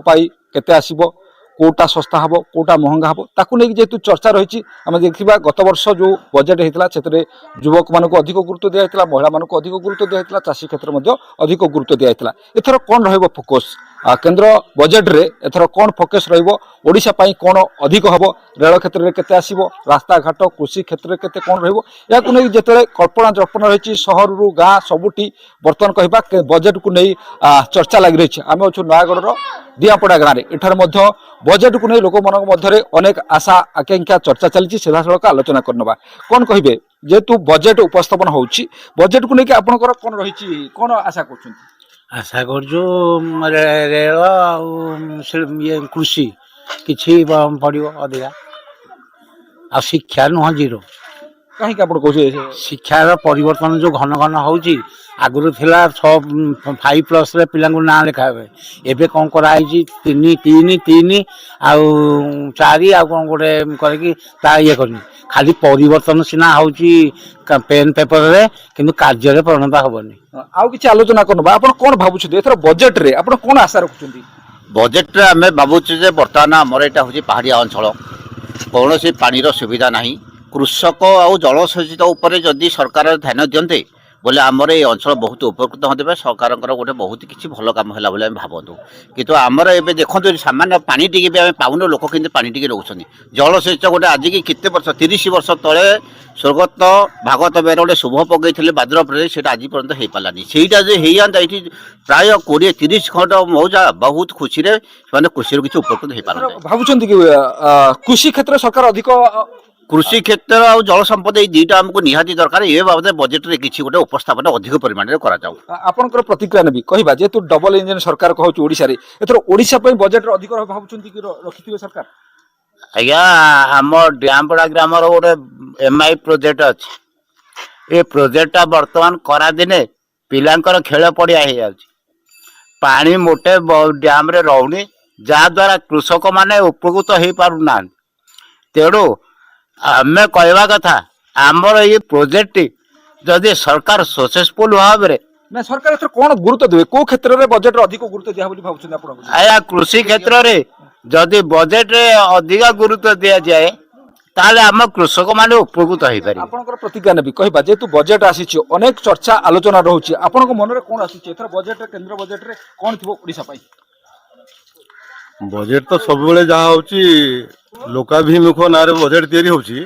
केते आसीबो कोटा सस्ता हबो कोटा महंगा हबो ताकू नै जेतु चर्चा रहिछि हम देखिबा गत वर्ष जो बजेट हेतला सेतरे युवक मानको अधिक गुरुत्व दिया हेतला महिला मानको अधिक गुरुत्व दिया हेतला चाषी क्षेत्र मध्ये अधिक गुरुत्व दिया हेतला एथर कोन रहइबो फोकस केंद्र बजेट रे एथर कोन फोकस रहइबो ओडिशा पई कोन अधिक हबो रेल क्षेत्र रे केते आसीबो रास्ता घाट कृषि क्षेत्र रे केते कोन रहइबो याकू नै जेतले कल्पना जल्पना रहिछि शहर रु गां सबुटी वर्तमान कहबा बजेट को नै चर्चा लागि रहिछि आमे अछु नयागढ़ रो दियापड़ा गाँव में एठार बजेट को नहीं लोक मान अनेक आशा आकांक्षा चर्चा चली सीधासख आलोचना करनबा कौन कहे जेहेतु बजेट उपस्थापन होउछि बजेट को लेकिन आपनकर कौन रही कौन आशा कर आशा कर रेल ये कृषि किसी पड़ो अधिका आ शिक्षा नुह जीरो कहीं कहे शिक्षार परिवर्तन जो घन घन होउछि आगुरु थिला 5+ रे पिला ना लिखा एबे कौन कराई 3 आउ 4 आ कौन गोटे करके ता ये करनी खाली परिवर्तन सिना होउछि पेन पेपर रे किंतु कार्य रे परिणत होबनी आउ किछि आलोचना करनबा आपण कोन भाबुछु एथर बजेट रे आपण कोन आशा रखुछंती बजेट रे हमें भाबुछु जे वर्तमान हमर एटा होछि पहाड़िया अंचल कौनसी पानी सुविधा नहीं कृषक आउ जलसेचित उपर जदि सरकार ध्यान दियंते बोले आमर ये अंचल बहुत उपकृत होते सरकार गोटे बहुत किसी भल कम है बोले भावतु कितु आमर एवं देखो सामान्य पानी टी भी आम पाऊन लोक कि पानी टी रोचे जलसेच गोटे आज की केते वर्ष 30 वर्ष तले स्वर्गत भागवत बेर गोटे शुभ पकई बाद्र प्रदेश से आज पर्यटन हो पारानी सेटा जो होता ये प्राय 20-30 खंड मौजा बहुत खुशी कृषि किसी उपकृत हो पार भावुं कृषि क्षेत्र सरकार अधिक कृषि क्षेत्र और जल संपद ये दुईटा आमको निहाती दरकार ये बाबद बजेट रे किसी गोटे उपस्थापन अधिक परिमाण में करा जाऊ आपनकर प्रतिक्रिया नेबी कहबा जेतु डबल इंजन सरकार कहउछ ओडिसा रे एथर ओडिसा पय बजेट रे अधिक भाबुचंती कि रखिथिबे सरकार आज्ञा आम डैमपड़ा ग्राम गोटे एमआई प्रोजेक्ट अच्छे ये प्रोजेक्टा बर्तमान करा दिने पिलांकर खेल पड़िया हो जाउछि पानी मोटे डैम रे रहउनी जा द्वारा कृषक माने उपकृत हो पारुना तेणु आम कहवा कथा आमर ये प्रोजेक्ट जदि सरकार सक्सेसफुल भाव ना सरकार एथर कोन गुरुत्व देबे को क्षेत्र रे बजेट रे अधिक गुरुत्व दिया बोली भाबुछन आपण आया कृषि क्षेत्र रे जदि बजेट रे अधिक गुरुत्व दिया जाए ताले आम कृषक माने उपकृत हो पारे आपनकर प्रतिज्ञा नेबी कहबा जेतु बजेट आसीछि अनेक चर्चा आलोचना रहउछि आपनको मन रे कोन आसीछि एथर बजेट रे केंद्र बजेट रे कोन थिबो ओडिसा पई बजेट तो सब बेले जहाँ होची लोकाभिमुख ना बजेट तैयारी होची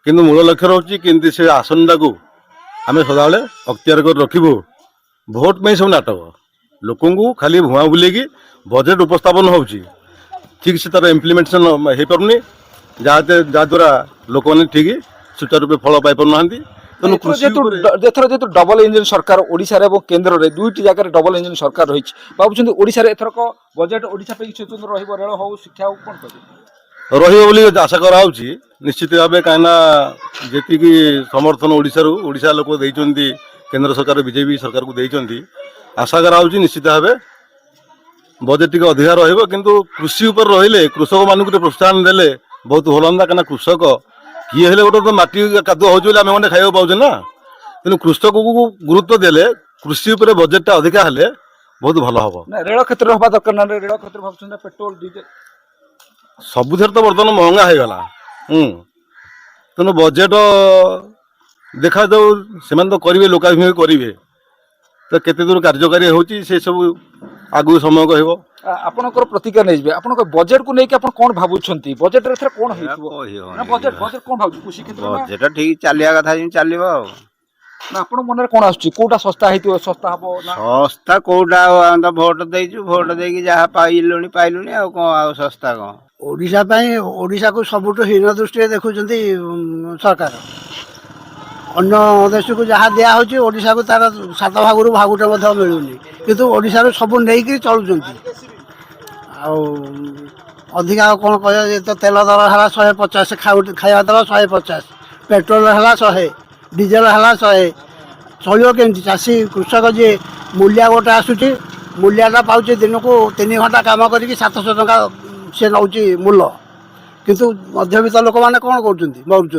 किंतु मूल लक्ष्य रोची किंतु से आसनटा को आम सदाबले अख्तियार कर रखिबू भोट में सब नाटक लोकं को खाली भुआ बुलेकी बजेट उपस्थापन होची ठीक से तार इम्प्लीमेंटेशन हो पारुनी जहाँद्वारा लोक मैंने ठीक सुचारू रूपे फल पाई पार जेथर डबल इंजन सरकार ओडिसा रे एवं केंद्र रे दुईटी जगह डबल इंजन सरकार रही भावुं ओडिसा रे एथरक बजेट ओडिसा पे स्वतंत्र रहिबो रेल हो शिक्षा हो कोन कहबे रहिबो बोली आशा कराउछि निश्चित भाव कहीं जी समर्थन ओडिशा लोक देइचंती केंद्र सरकार बीजेपी सरकार को देइचंती आशा कराउछि निश्चित भाव बजेट टी अधिकार रहिबो किंतु कृषि ऊपर रहिले कृषक मानक प्रोत्साहन देले बहुत भल हम कहीं कृषक किए हेले गोटे तो माटी कादुआ हो आम मैंने खाइबा पाचे ना तेणु कृषक को गुरुत्व देले कृषि उपर बजेटा अधिका हेले बहुत भल हम रेल क्षेत्र हवा दरकार ना रेल क्षेत्र भावुं पेट्रोल डीजेल सबुथ तो बर्तमान महंगा हो गला तेणु बजेट देखा जाऊ से तो करेंगे लोकाभिमुखी करेंगे तो केते दूर कार्यकारी होची से सब आगु समय कहब आपनकर प्रतिक्रिया नै जबे आपन बजेट को लेके आपन कोन भाबुछंती बजेट रे एथर कोन हेतिबो ना बजेट बजेट कोन भाबु कृषि क्षेत्र बजेट ठीक चलिया कथा जे चलिबो ना आपन मन रे कोन आछी कोटा सस्ता हेतिबो सस्ता हबो ना सस्ता कोटा हम तो वोट देइछु वोट देकी जहा पाइलुनी आ को आ सस्ता को ओडिशा पई ओडिशा को सबुठ हीन दृष्टि देखुचंती सरकार अन्य देश को जहाँ दिया होची ओडिशा को तार 7 भागरू भागुटे मध्य मिलुनी किंतु ओडिशा रो सब नेइकी चलुचंती आ अधिका कौन कह तो तेल दर है 150 खाଇବା दर 150 पेट्रोल है 100 डीजेल है 100 चलो केमती चाषी कृषक जी मूल्या गोटे आसूची मूल्याटा पाँच दिन को 3 घंटा काम करके 700 टका से नौ मूल्य किंतु मध्यवित्त लोक मैंने कौन कर मरुंच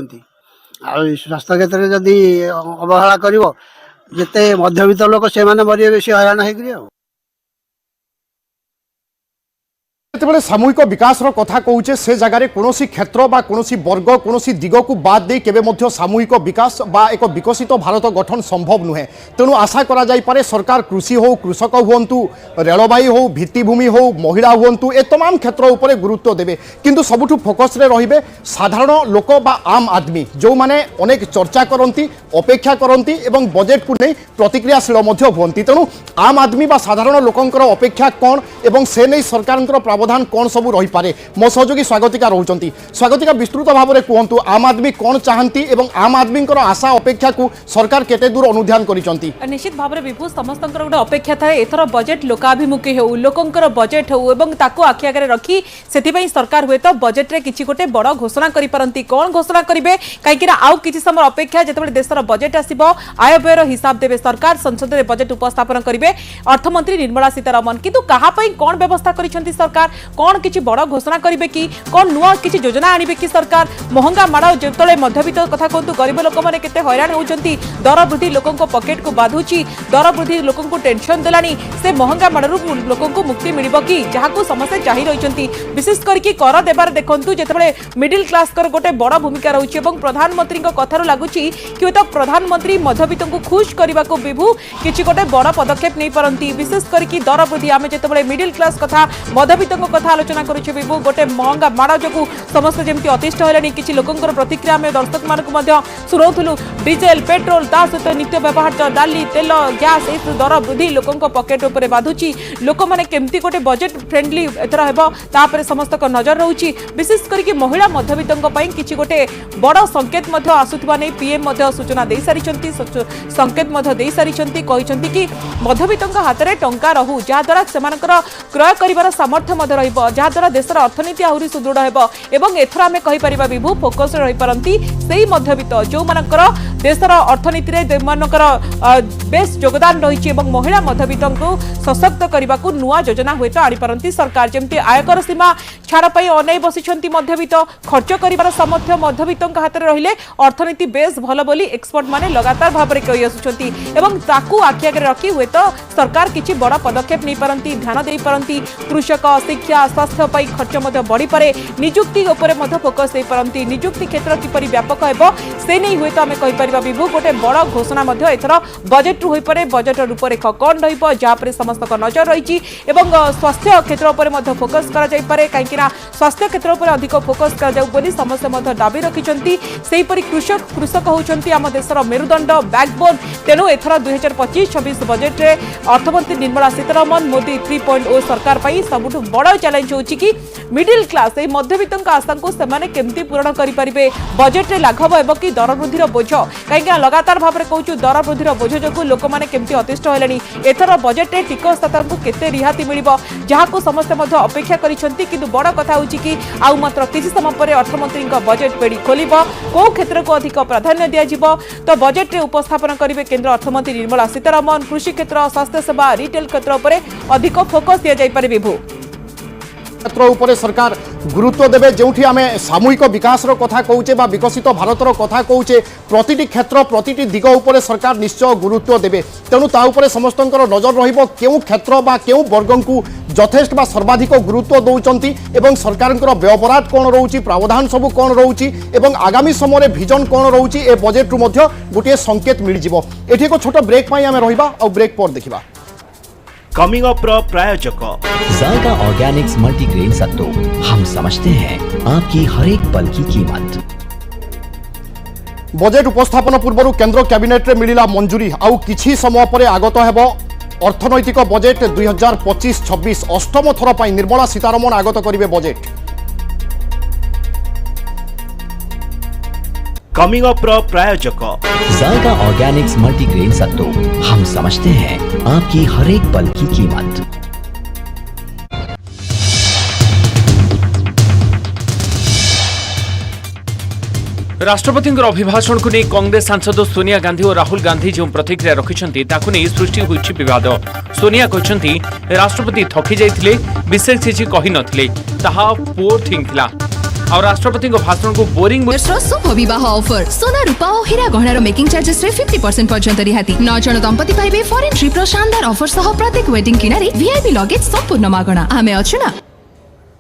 स्वास्थ्य क्षेत्र में जदि अवहेला करते मध्यवित्त लोक से मरे बेसी हैरान होगी। যেতবে সামूहिक विकास कथा कौचे से जगार कौन क्षेत्र बा कौन वर्ग कौन दिग को बाद दे केबे मध्य सामूहिक विकास बा एक विकसित भारत गठन संभव नुहे। तेणु आशा करा जाई पारे सरकार कृषि हो कृषक हुंतु रेलवाई हो भित्तिभूमि हो महिला हुंतु ए तमाम क्षेत्र उपरे गुरुत्व देवे किंतु सबुठु फोकस रे रहिबे साधारण लोक बा आम आदमी जो माने अनेक चर्चा करंती अपेक्षा करंती एवं बजेट को नहीं प्रतिक्रियाशील मध्य हुंती। तेणु आम आदमी बा साधारण लोकंकर अपेक्षा कौन एवं से नहीं सरकार प्रावधान कौन सबू रही पारे मो सहयोगी स्वागतिका रोचंती। स्वागतिका विस्तृत भाव में कहतु आम आदमी कौन चाहती एवं आम आदमी आशा अपेक्षा को सरकार केते दूर अनुध्यान करिसंती। निश्चित भाव में विभू समस्त गोटे अपेक्षा थाए एथर बजेट लोकाभिमुखी हो लोकंकर बजेट हो एवं ताकू आखि आगे रखी से सरकार हुए तो बजेट रे किछि गोटे बड़ घोषणा करि पारंती। कौन घोषणा करिवे काहेकि आउ किछि समय अपेक्षा जेतेबेले देशर बजेट आसीबो आय व्ययर हिसाब देबे सरकार संसद रे बजेट उपस्थापन करिवे अर्थमंत्री निर्मला सीतारमण किंतु कहा पई कौन व्यवस्था करिसंती सरकार कौन किछि बड़ घोषणा करिवे कि कौन नुआ किछि योजना आनिबे कि सरकार महंगा माड़ जेतले मध्यवित्त कथा कहतु गरीब लोक माने केते हैरान होउचंती दर वृद्धि लोकंको पॉकेट को बाधुची दर वृद्धि लोकंको टेंशन देलानी से महंगा माड़रू लोकंको मुक्ति मिलिबो कि जहाको समस्या चाहि रहिचंती विशेष करके कर देबार देखंतु जेतबेले मिडिल क्लास कर गोटे बड़ भूमिका रहुची एवं प्रधानमंत्री को कथारु लागुची कि तो प्रधानमंत्री मध्यवित्त को खुश करने को विभू किछि गोटे बड़ पदक्षेप नहीं पारंती विशेष करके दर वृद्धि आमे जेतबेले मिडिल क्लास कथा मध्यवित्त कथा आलोचना करुचे विभू गोटे महंगा माड़ जो समस्त जमी अतिष्ठ है किसी लोकंर प्रतिक्रिया आम दर्शक मानक शुणाऊलु डिजेल पेट्रोल ता सहित नित्य व्यवहार डाली तेल गैस ये दर वृद्धि लोकों पकेट उपर बाधुची लोक मैंने केमती गोटे बजेट फ्रेंडली एथर हेपर समस्त नजर रोचे विशेष करके महिला मध्यवित्त किसी गोटे बड़ संकेत आसुवा नहीं पीएम सूचना दे सारी संकेत दे सारी कि मध्यवित्त हाथ में टंका रहू जहाद्वारा से क्रय कर सामर्थ्य रहा देशर अर्थनीति आहरी सुदृढ़ एवं एथर आम कहीपर विभू फोकस रही पारती से मध्यवित्त जो मानकर देशर अर्थनीति बेस योगदान रही महिला मध्यवित्त को सशक्त करने को नुआ योजना हुए तो आनीपारती सरकार जमी आयकर सीमा छाड़ अनै बसी मध्यवित्त खर्च कर सामर्थ्य मध्यवित्त हाथ में रहिले अर्थनीति बेस भल बोली एक्सपर्ट माने लगातार भाव में कही आसुचंती एवं ताकू आखि आगे रखी हुए तो सरकार किछि बड़ पदक्षेप नहीं पारती ध्यान दे पारती कृषक शिक्षा स्वास्थ्य पर खर्च बढ़ी पारे निजुक्ति उपर फोकस दे पारती निजुक्ति क्षेत्र किपरि व्यापक हेबो से नहीं हुए तो आम कहीपर विभू गोटे बड़ घोषणा एथर बजेट रु होइपरे बजेट रूपरेख कौन रहिबो जहापर समस्त नजर रही स्वास्थ्य क्षेत्र उपर फोकस करा जाय पारे कहीं स्वास्थ्य क्षेत्र उपर अधिक फोकस करा जाऊ बोली समस्त दाबी रखिछंती सेहीपरि कृषक होउछंती आम देशर मेरुदंड बैकबोन तेणु एथर 2025-26 बजेट रे अर्थमंत्री निर्मला सीतारमण मोदी 3.0 सरकार पाई सबुठु बड़ चैलेंज होउची कि मिडिल क्लास ए मध्यवित्त आशा को सेमाने केमती पूरण करि परिबे बजेट रे लाघव हेबो कि दर वृद्धिर बोझ कहीं लगातार भाव में कहूँ दर वृद्धिर बोझ जो लोक मैंने केमती अतिष्ठ हेलेनी एथर बजेट रे टिकसदाता को केते रिहाती मिलिबो जहाको समस्त अपेक्षा करिसंती किंतु बड़ कथा होउची कि आउ मात्र किछि समय पर अर्थमंत्री बजेट पेड़ी खोलिबो को क्षेत्र को अधिक प्राधान्य दिया जिवो तो बजेट रे उपस्थापन करिवे केंद्र अर्थमंत्री निर्मला सीतारमण कृषि क्षेत्र स्वास्थ्य सेवा रिटेल क्षेत्र उपर अधिक फोकस दिया जाय पारे विभू क्षेत्र उपरे सरकार गुरुत्व देवे जो आम सामूहिक विकास कथा कौचे बा विकसित भारतर कथा कौचे प्रतिटी क्षेत्र प्रतिटी दिग उपरे सरकार निश्चय गुरुत्व देवे तेणु ता उपरे समस्त नजर रहिबो केउ क्षेत्र बा केउ वर्ग को यथेष्ट बा सर्वाधिक गुरुत्व दौरान एवं सरकार व्यवहार कौन रोचे प्रावधान सबू कौन रोचे एवं आगामी समय विजन कौन रोचे ए बजेट रु गोटे संकेत मिल जाव। एठी एक छोट ब्रेक आम रहिबा और ब्रेक पर देखिबा। कमिंग अप प्रायोजक जायका ऑर्गेनिक्स मल्टीग्रेन सत्तू हम समझते हैं आपकी हर एक पल की कीमत। बजेट उपस्थापन पूर्व केंद्र कैबिनेट रे मिलिला मंजूरी आउ किछि समय पर आगत हेबो अर्थनैतिक बजेट 2025-26 अष्टम थर पर निर्मला सीतारमण आगत करिवे बजेट। कमिंग अप प्रायोजक जायका ऑर्गेनिक्स मल्टीग्रेन सत्तू हम समझते हैं आपकी हर एक पल की कीमत। राष्ट्रपति अभिभाषण को नहीं कांग्रेस सांसद सोनिया गांधी और राहुल गांधी जो प्रतिक्रिया रखिंट ताकू नहीं सृष्टि होइछि विवाद। सोनिया कहते राष्ट्रपति थकी जाइथिले विशेष किछि कहि नथिले ताहा पोर थिंग थिला और राष्ट्रपति भाषण को बोरिंग। शुभ विवाह ऑफर सोना रूपा और हीरा गहनार मेकिंग चार्जेस रे 50% पर्यंत रिहाती 9 जन दंपति पाइबे फॉरेन ट्रिप रो शानदार ऑफर सह प्रत्येक वेडिंग किनारे वीआईपी लगेज संपूर्ण मागणा आमे अछु ना।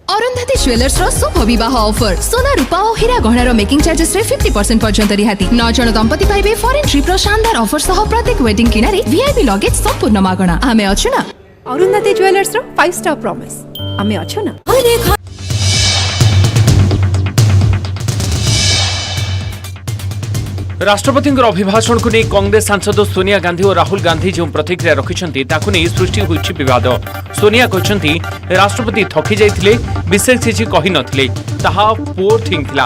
अरुंधति ज्वेलर्स रो शुभ विवाह ऑफर सोना रूपा और हीरा गहनार मेकिंग चार्जेस रे 50% पर्यंत रिहाती 9 जन दंपति पाइबे फॉरेन ट्रिप रो शानदार ऑफर सह प्रत्येक वेडिंग किनारे वीआईपी लगेज संपूर्ण मागणा आमे अछु ना अरुंधति ज्वेलर्स रो 5 स्टार प्रॉमिस आमे अछु ना। राष्ट्रपति अभिभाषण को नहीं कांग्रेस सांसद सोनिया गांधी और राहुल गांधी जो प्रतिक्रिया रखिंट ताकू नहीं सृष्टि होइछि विवाद। सोनिया कहते राष्ट्रपति थकी जाइथिले विशेष किछि कहि नथिले ताहा पोर थिंग थिला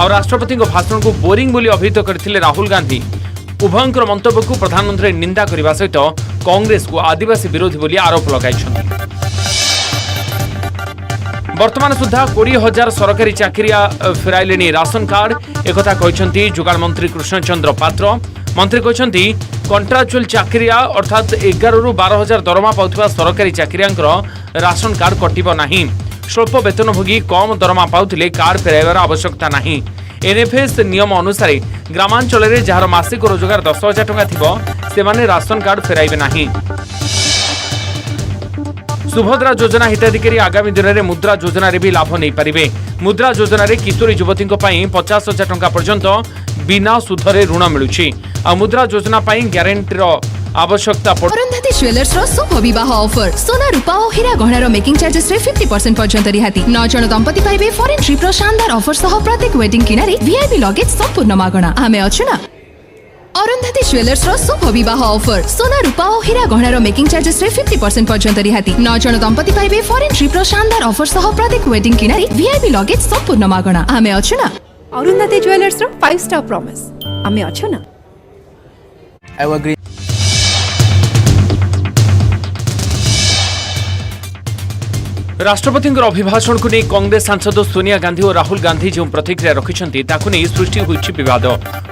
और राष्ट्रपति भाषण को बोरिंग बोली अभिहित करथिले राहुल गांधी। उभयंकर मंतव्य को प्रधानमंत्री निंदा करने सहित कांग्रेस को आदिवासी विरोधी बोली आरोप लगाइछन्ति। वर्तमान सुधा 20,000 सरकारी चाकरिया फेराइले राशन कार्ड एकथा कहते जोगाण मंत्री कृष्णचंद्र पात्र। मंत्री कहते कंट्राक्चुअल चाकरिया अर्थात 11 ରୁ 12,000 दरमा पाउथिबा सरकारी चाकरियांकर राशन कार्ड कटिबो नाही। स्वल्प वेतनभोगी कम दरमा पाउथिले कार्ड फेराइबार आवश्यकता नाही। एनएफएस नियम अनुसार ग्रामांचल में जार मासिक रोजगार 10,000 टंका थिबो सेमाने राशन कार्ड फेराइबे नाही। सुभद्रा योजना हिताधिकारी आगामी दिन में मुद्रा योजना रे भी लाभ नहीं पारिबे। मुद्रा योजना रे किशोरी युवती 50,000 टंका पर्यंत बिना सुधरे ऋण मिलुछि आ मुद्रा योजना ग्यारंटीर आवश्यकता अरुंधति ज्वेलर्स रो शुभ विवाह ऑफर सोना रूपा और हीरा गहनार मेकिंग चार्जेस रे 50% पर्यंत रिहाती 9 जन दंपति पाइबे फॉरेन ट्रिप रो शानदार ऑफर सह प्रत्येक वेडिंग किनारे वीआईपी लगेज संपूर्ण मागणा आमे अछु ना। अरुंधति ज्वेलर्स रो शुभ विवाह ऑफर सोना रूपा और हीरा गहनार मेकिंग चार्जेस रे 50% पर्यंत रिहाती 9 जन दंपति पाइबे फॉरेन ट्रिप रो शानदार ऑफर सह प्रत्येक वेडिंग किनारे वीआईपी लगेज संपूर्ण मागणा आमे अछु ना। अरुंधति ज्वेलर्स रो 5 स्टार प्रॉमिस आमे अछु ना। राष्ट्रपति अभिभाषण को नहीं कांग्रेस सांसद सोनिया गांधी और राहुल गांधी जो प्रतिक्रिया रखिंट ताकू नहीं सृष्टि होइछि विवाद।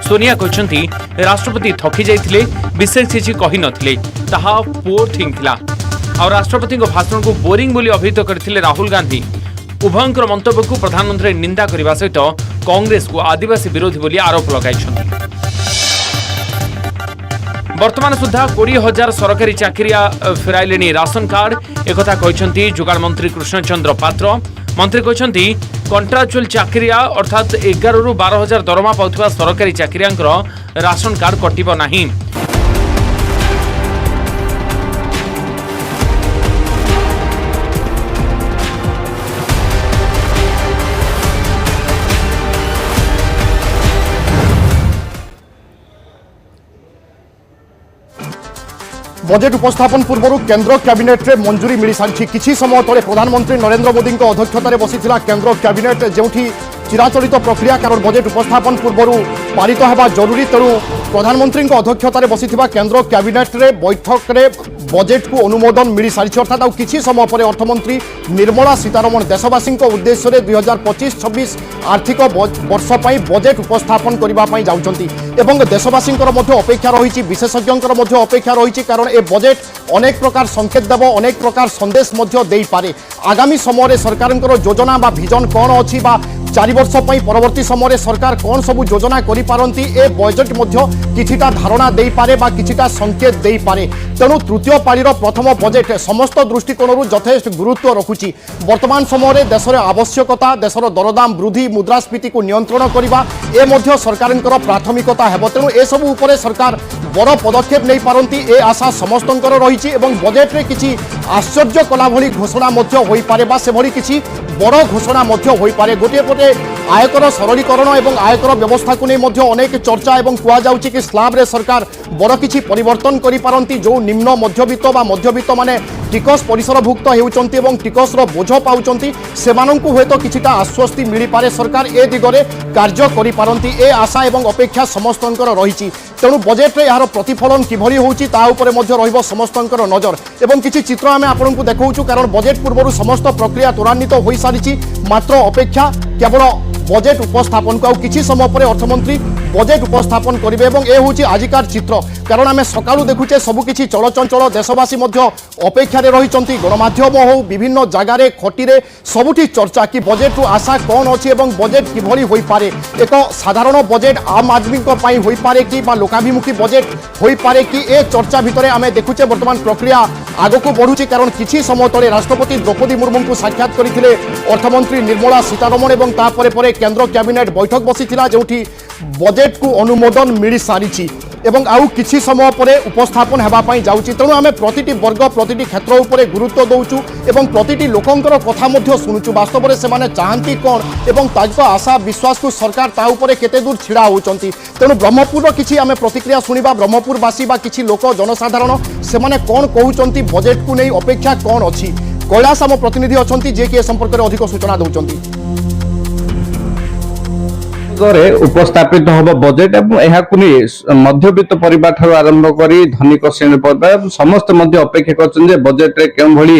सोनिया कहते राष्ट्रपति थकी जाइथिले विशेष किछि कहि नथिले ताहा पोर थिंग थिला और राष्ट्रपति भाषण को बोरिंग बोली अभिहित करथिले राहुल गांधी। उभयंकर मंतव्य को प्रधानमंत्री निंदा करने सहित कांग्रेस को आदिवासी विरोधी बोली आरोप लगाइछन्ति। वर्तमान सुधा 20,000 सरकारी चाकरिया फेराइले राशन कार्ड एकथा कहते जोगाण मंत्री कृष्णचंद्र पात्र। मंत्री कहते कंट्राक्चुअल चाकरिया अर्थात 11 ରୁ 12,000 दरमा पाउथिबा सरकारी चाकरियांकर राशन कार्ड कटिबो नाही। बजेट उपस्थापन पूर्व केंद्र कैबिनेट रे मंजूरी मिल सारी किसी समय तले प्रधानमंत्री नरेंद्र मोदी अध्यक्षतार बसीथिला केंद्र कैबिनेट जेउठी चिराचरित प्रक्रिया कारण बजेट उपस्थापन पूर्व पारित होगा जरूरी तेणु प्रधानमंत्री अध्यक्षतार बसीथिबा केंद्र कैबिनेट रे बैठक रे बजेट को अनुमोदन मिल सारी अर्थात आ किछि समय पर अर्थमंत्री निर्मला सीतारमण देशवासी उद्देश्य 2025-26 आर्थिक वर्ष पर बजेट उपस्थापन करने जाउछंती एवं देशवासी अपेक्षा रही विशेषज्ञों अपेक्षा रही कारण ए बजेट अनेक प्रकार संकेत देव अनेक प्रकार संदेश दे पारे। आगामी समय सरकार योजना बा विजन कौन अच्छी 4 वर्ष परवर्ती समय सरकार कौन सब योजना करिपारंती ए बजेट किछिटा धारणा दे पारे बा किछिटा संकेत दे पारे। तेणु तृतीय पाळीर प्रथम बजेट समस्त दृष्टिकोण यथेष्ट गुरुत्व रखुची। वर्तमान समय देशर आवश्यकता देशर दरदाम वृद्धि मुद्रास्फीति को नियंत्रण करने सरकार प्राथमिकता है। तेणु ए सबु उपरे सरकार बड़ पदक्षेप नहीं पारंती ए आशा समस्त रही एवं बजेट रे किछि आश्चर्य कला भली घोषणा हो पारे बा से भली किछि बड़ घोषणा हो पारे। गोटे पटे आयकर सरलीकरण और आयकर व्यवस्था को नहीं अनेक चर्चा और कहुच्छी कि स्लाब रे सरकार बड़ किछि परिवर्तन करि पारंती जो निम्न मध्यवित्त बा मध्यवित्त माने टिकस परिसरभुक्त होउचंती एवं टिकस रो बोझ पाउचंती सेमानंकु हेतु किछिटा आश्वस्ति मिली पारे। सरकार ए दिगरे कार्य करि पारंती ए आशा एवं अपेक्षा समस्तंकर रहिछि। तेणु बजेट रे यार प्रतिफलन किभली होउची ता उपरे मध्य रहिबो समस्तंकर नजर एवं किछि चित्र आमे आपनकु देखाउछु कारण बजेट पूर्वरु समस्त प्रक्रिया त्वरान्वित होई सारिछि। मात्र अपेक्षा केवल बजेट उपस्थापन को किछि समय पर अर्थमंत्री बजेट उपस्थापन करिवे एवं ए होउची आजिकार चित्र। कारण आम सकाळू देखुचे सबुकिछि चलचंचल देशवासी अपेक्षार रही गणमाध्यम हो विभिन्न जगार खटी सबुठी चर्चा कि बजेट आशा कौन अच्छी और बजेट किभली होई पारे एक साधारण बजेट आम आदमी हो पारे कि लोकाभिमुखी बजेट हो पारे कि ए चर्चा भितर आम देखुचे बर्तमान प्रक्रिया आगक बढ़ुची कारण किछि समय तले राष्ट्रपति द्रौपदी मुर्मू को साक्षात करते अर्थमंत्री निर्मला सीतारमण और तापर केंद्र कैबिनेट बैठक बसीथिला जोठी बजेट को अनुमोदन मिल सारी एवं आउ किछि समय पर उपस्थापन होगापाई जाउची तेणु आम प्रतिटी वर्ग प्रतिटी क्षेत्र उपर गुरुत्व दौचु एवं प्रतिटी लोकंकर कथा मध्य शुणुचु वास्तव में से चाहती कौन एवं ताजको आशा विश्वास को सरकार ता उपरे केते दूर छिड़ा होचंती तेणु ब्रह्मपुर किछि आम प्रतिक्रिया शुणिबा ब्रह्मपुरवासी बा किछि लोक जनसाधारण से कौन कहउचंती बजेट को नहीं अपेक्षा कौन अच्छी कैलाश आम प्रतिनिधि अच्छा जे कि संपर्क में अधिक सूचना दौरान उपस्थापित हम बजेट मध्यवित्त परिवार ठार आरंभ कर धनिक श्रेणी पर्यटन समस्त अपेक्षा कर बजेट रे केउ भली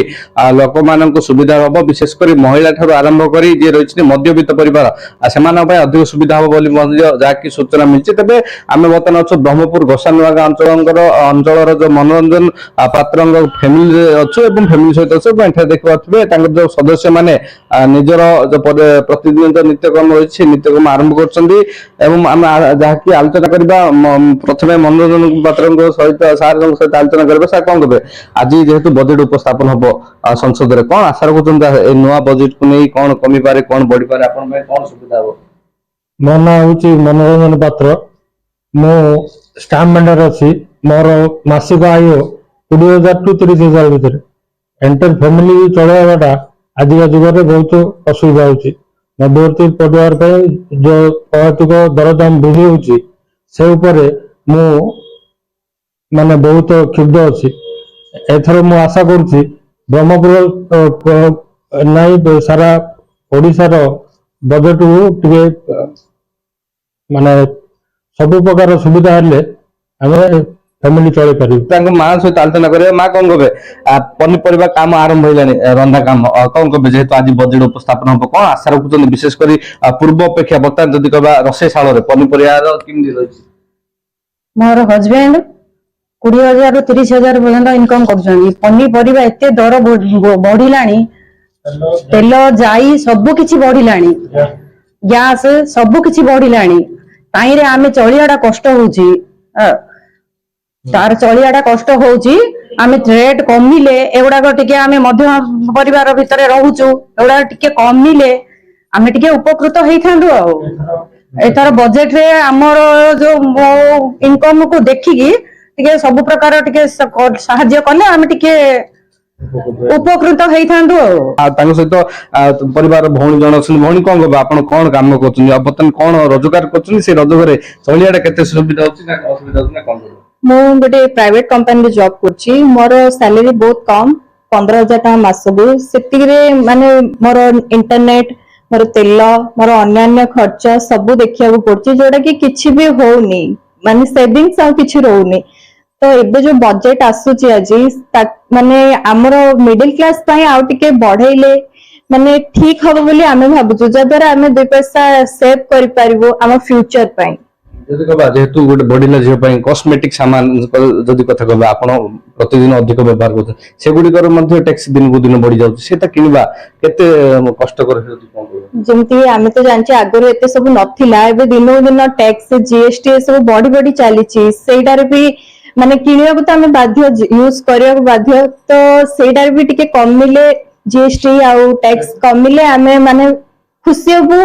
लोक मान सुविधा हम विशेषकर महिला ठार आरंभ कर जे रही मध्यवित्त परिवार से अधिक सुविधा हम जहाँकि सूचना मिली तेज आम बर्तमान अच्छे ब्रह्मपुर गोसानुआग अंचल जो मनोरंजन पात्र फैमिली अच्छे फैमिली सहित अच्छे देखा जो सदस्य मैंने निजर जो प्रतिदिन जो नित्यक्रम रही नित्यक्रम आरंभ जहाँकि आलोचना करवा प्रथम मनोरंजन पात्र सहित सार सहित आलोचना करवा सार कौन कहे आज जेहेतु बजेट उपस्थापन हम संसद में कौन आशा रखुच्च नुआ बजेट को नहीं कौन कमी पारे कौन बढ़ी पारे कौन सुविधा हम मो ना हूँ मनोरंजन पात्र मो स्टाम्प मेंबर अच्छी मोर मासिक आय 20,000 टू 30,000 भितर एंटर फैमिली चलाइवाटा आजिका जुगे बहुत असुविधा होची मध्यवर्ती परिवार जो आर्थिक दरदाम वृद्धि होची से उपरे मु माने बहुत क्षुब्ध अच्छी एथर मु आशा करुच्ची ब्रह्मपुर नहीं सारा ओडिशा रो बजेट टिके माने सब प्रकार सुविधा हेले आमे फैमिली चली पार माँ सहित आलोचना करें माँ कौन कहे पनीपरिया काम आरंभ होगा रंधा काम कौन कहे जेहेतु आज बजेट उपस्थापन हम कौन आशा रखुच्च विशेषकर पूर्व अपेक्षा बर्तमान जदि कह रोषेशाल पनीपरिया मोर हजबैंड 20,000 रु 30,000 पर्यंत इनकम कर एते दर बढ़िलानी तेल जाई सब किछि बढ़िलानी गैस सब किछि बढ़िलानी ताई रे आमे चलियाडा कष्ट होउची तार चलियाडा कष्ट होउची आमे रेट कमिले एगुडा टिके आमे मध्यम परिवार भितर रहूचु एगुडा टिके कमिले आमे टिके उपकृत हेइथांदु एथर बजेट रे हमर जो इनकम को देखिकी टिके सब प्रकार टिके सहाय्य कले आमे टिके उपकृत हेइथांदु तांग सहित परिवार भौणी जण अछि भौणी कोन गबा आपण कोन काम करछन बर्तमान कोन रोजगार करछन से रोजगार चलियाडा केते सुविधा होछि ना असुविधा होछि ना कोन मु गोटे प्राइवेट कंपनी जॉब करछि मोर सैलरी बहुत कम 15,000 टका मासकु सेतिरे माने मोर इंटरनेट मोर तेल मोर अन्य खर्च सब देखिया पड़छि जोटा कि किछि भी होउनी माने सेविंग्स आ किछि रहउनी तो एबे जो बजेट आसुची आज माने हमरो मिडिल क्लास पई आउ टिके बढ़ेले माने ठीक हबो बोली आमे भाबुछु जदरा आमे 2 पैसा सेव करि पारिबो हम फ्यूचर पई जेहेतु गोटे बढ़िला झील कस्मेटिक सामान जदि कथा कह आप प्रतिदिन अधिक व्यवहार कर टैक्स दिन को दिन बढ़ी जाऊँ किणवा केते कष्टकर जमती आमे तो जानचे आगरे एते सब नथिला एबे दिनो दिन टैक्स जीएसटी सब बढ़ी बढ़ी चलीची सेटारे भी माने किनिया तो आमे बाध्य यूज करिया बाध्य तो सेटारे भी टिके कमिले जीएसटी आउ टैक्स कमिले आमे माने खुशी हबो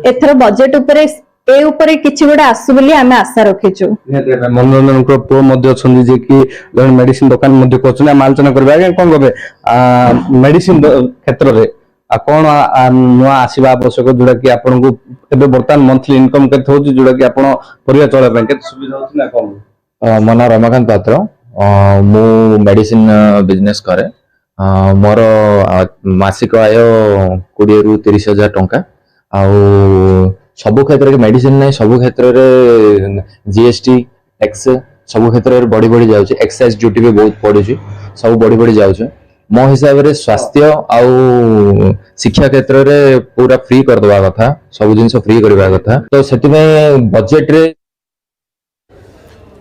एथर बजेट उपरे ए ऊपर किछि गोटे आसु बोली आमे आशा रखिछु मनोरंजन को प्रो मध्ये अछन जे कि जन मेडिसिन दुकान मध्ये कोचना आलोचना करबा आगे कोन कहबे मेडिसिन क्षेत्र रे कोन नुआ आसीबा आवश्यक जोडा कि आपन को एबे वर्तमान मंथली इनकम केते होची जोडा कि आपन परिया चला बैंक केते सुविधा होची ना कोन मना रमाकांत पात्र मु मेडिसिन बिजनेस करे मोर मासिक आय 20 रु 30,000 टंका आउ सब क्षेत्र में मेडिसिन नहीं सब क्षेत्र में जीएसटी टैक्स सब क्षेत्र में बढ़ी बढ़ी जाउछ एक्साइज ड्यूटी भी बहुत पड़ुछ सब बढ़ी बढ़ी जाउछ मो हिसाब रे स्वास्थ्य आउ शिक्षा क्षेत्र में पूरा फ्री कर दवा कथा सब जिंस फ्री करबा कथा तो सेति में बजेट रे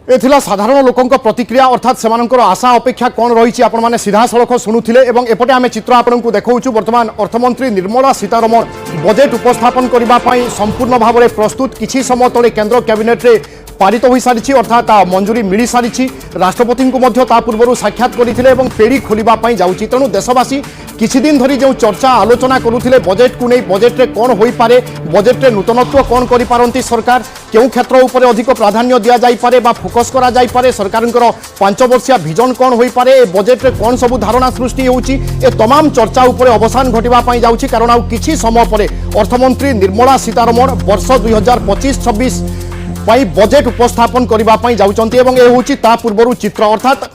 एथिला साधारण लोकंक प्रतिक्रिया अर्थात सेमानंकर आशा अपेक्षा कौन रही आपण माने सीधा सड़क शुणुले एपटे आम चित्र आपको देखु बर्तमान अर्थमंत्री निर्मला सीतारमण बजेट उपस्थापन करने संपूर्ण भाव में प्रस्तुत किसी समय तले केंद्र कैबिनेट रे पारित हो सारी अर्थात मंजूरी मिल सारी राष्ट्रपति को पूर्व साक्षात करते पेड़ी खोलने जाऊँगी तेणु देशवासी किछि दिन धरी जो चर्चा आलोचना करुले बजेट को नहीं बजेट रे कौन हो पारे बजेट रे नूतनत्व कौन करि सरकार क्यों क्षेत्र उपर अधिक प्राधान्य दि जापे फोकस करा जाय पारे सरकार 5 वर्षिया विजन कौन हो पारे बजेट रे कौन सब धारणा सृष्टि होउची ए तमाम चर्चा उपर अवसान घटिबा जाउची कारण आउ किछि समय परे अर्थमंत्री निर्मला सीतारमण वर्ष 2025-26 बजेट उपस्थापन करने जाउचंती एवं ए होउची ता पूर्व चित्र अर्थात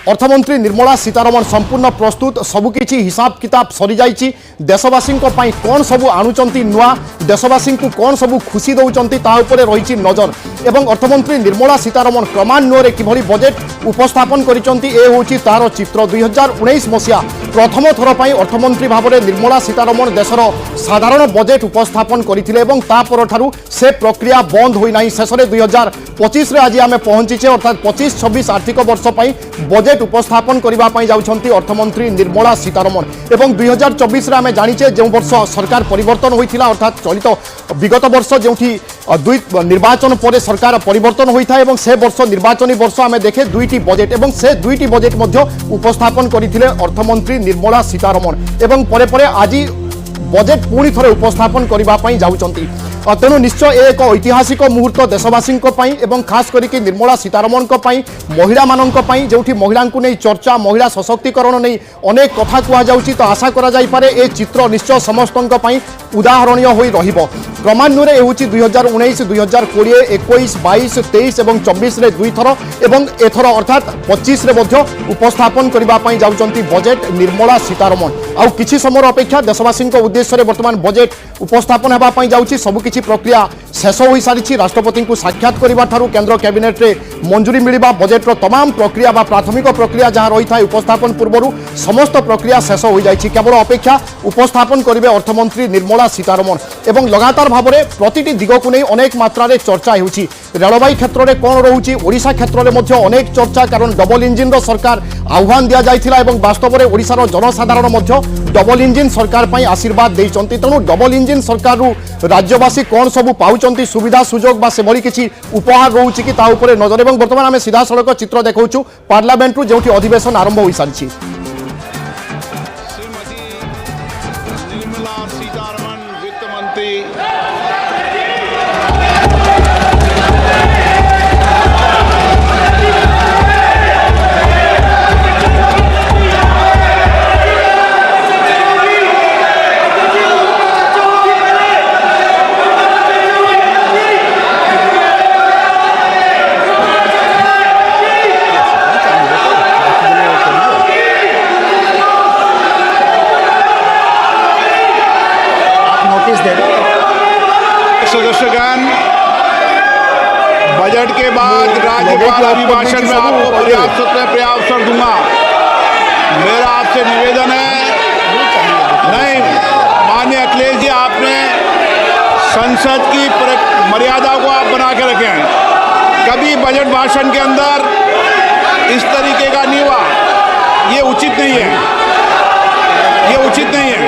अर्थमंत्री निर्मला सीतारमण संपूर्ण प्रस्तुत सबुकिछि हिसाब किताब सरी जाइछि देशवासी कौन सबू आणुचंती नुआ देशवासी को कौन सबू खुशी दौरान ता उपरे रही नजर एवं अर्थमंत्री निर्मला सीतारमण क्रमान्वये किभली बजेट उपस्थापन करिसंती ए होउछि तार चित्र 2019 मसिया प्रथम थर पर अर्थमंत्री भाव में निर्मला सीतारमण देशर साधारण बजेट उपस्थापन करथिले एवं ता परठारु से प्रक्रिया बंद होई नाही शेष 2025 रे आज आमे पहुंचीचे अर्थात 25-26 आर्थिक वर्ष पर बजेट उपस्थापन करने जाउछंती अर्थमंत्री निर्मला सीतारमण एवं 2024 रे आमे जानिचे जो वर्ष सरकार परिवर्तन होइथिला अर्थात चलित विगत वर्ष जोठी दुई निर्वाचन पर सरकार परिवर्तन होता है से वर्ष निर्वाचनी वर्ष आमे देखे दुईटी बजेट एवं से दुईटी बजेट मध्य उपस्थापन करथिले अर्थमंत्री निर्मला सीतारमण एवं परे परे आज बजेट पुणी थरे उपस्थापन करने जाउछंती तेणु निश्चय एक ऐतिहासिक मुहूर्त देशवासी एवं खास करके निर्मला सीतारमण महिला मानी जो महिला को नहीं चर्चा महिला सशक्तिकरण नहीं अनेक कथा कहुच्छी तो आशा करा जाई पारे ए चित्र निश्चय समस्त उदाहरणीय हो क्रमान्वये हूँ 2019, 2020, 21, 22, 23 और 24 दुई थर एवं एथर अर्थात 25 उपस्थापन करने जाउछंती बजेट निर्मला सीतारमण आउ किछि समय अपेक्षा देशवासी उद्देश्य बर्तमान बजेट उपस्थापन होगापाई जाउछि सबकिछि प्रक्रिया शेष हो सारी राष्ट्रपति को साक्षात करने केंद्र कैबिनेट रे मंजूरी मिलवा बजेट्र तमाम प्रक्रिया बा प्राथमिक प्रक्रिया जहाँ रही है उपस्थापन पूर्व समस्त प्रक्रिया शेष हो जाए केवल अपेक्षा उपस्थापन करेंगे अर्थमंत्री निर्मला सीतारमण एवं लगातार भाव में प्रतिटी दिग को नहीं अनेक मात्रा चर्चा होउछि रेलवाई क्षेत्र में कौन रोचे ओडिशा क्षेत्र में अनेक चर्चा कारण डबल इंजिन सरकार आह्वान दि जाइथिला एवं वास्तव में ओडिशार जनसाधारण डबल इंजिन सरकार पर आशीर्वाद देइचंती तेणु डबल इंजिन सरकार राज्यवासी कौन सब पाउचंती सुविधा सुजोग बा सेभली किछि उपहार रोचे कि ता उपरे नजर एवं बर्तमान आम सीधा सड़क चित्र देखौछु पार्लियामेंट जो अधिवेशन आरंभ हो सारी निर्मला सीतारमण वित्त मंत्री सदस्यगण बजट के बाद राज्यपाल अभिभाषण में आपको पर्याप्त अवसर दूंगा। मेरा आपसे निवेदन है नहीं माननीय अखिलेश जी आपने संसद की मर्यादा को आप बना के रखे हैं कभी बजट भाषण के अंदर इस तरीके का नहीं हुआ ये उचित नहीं है ये उचित नहीं है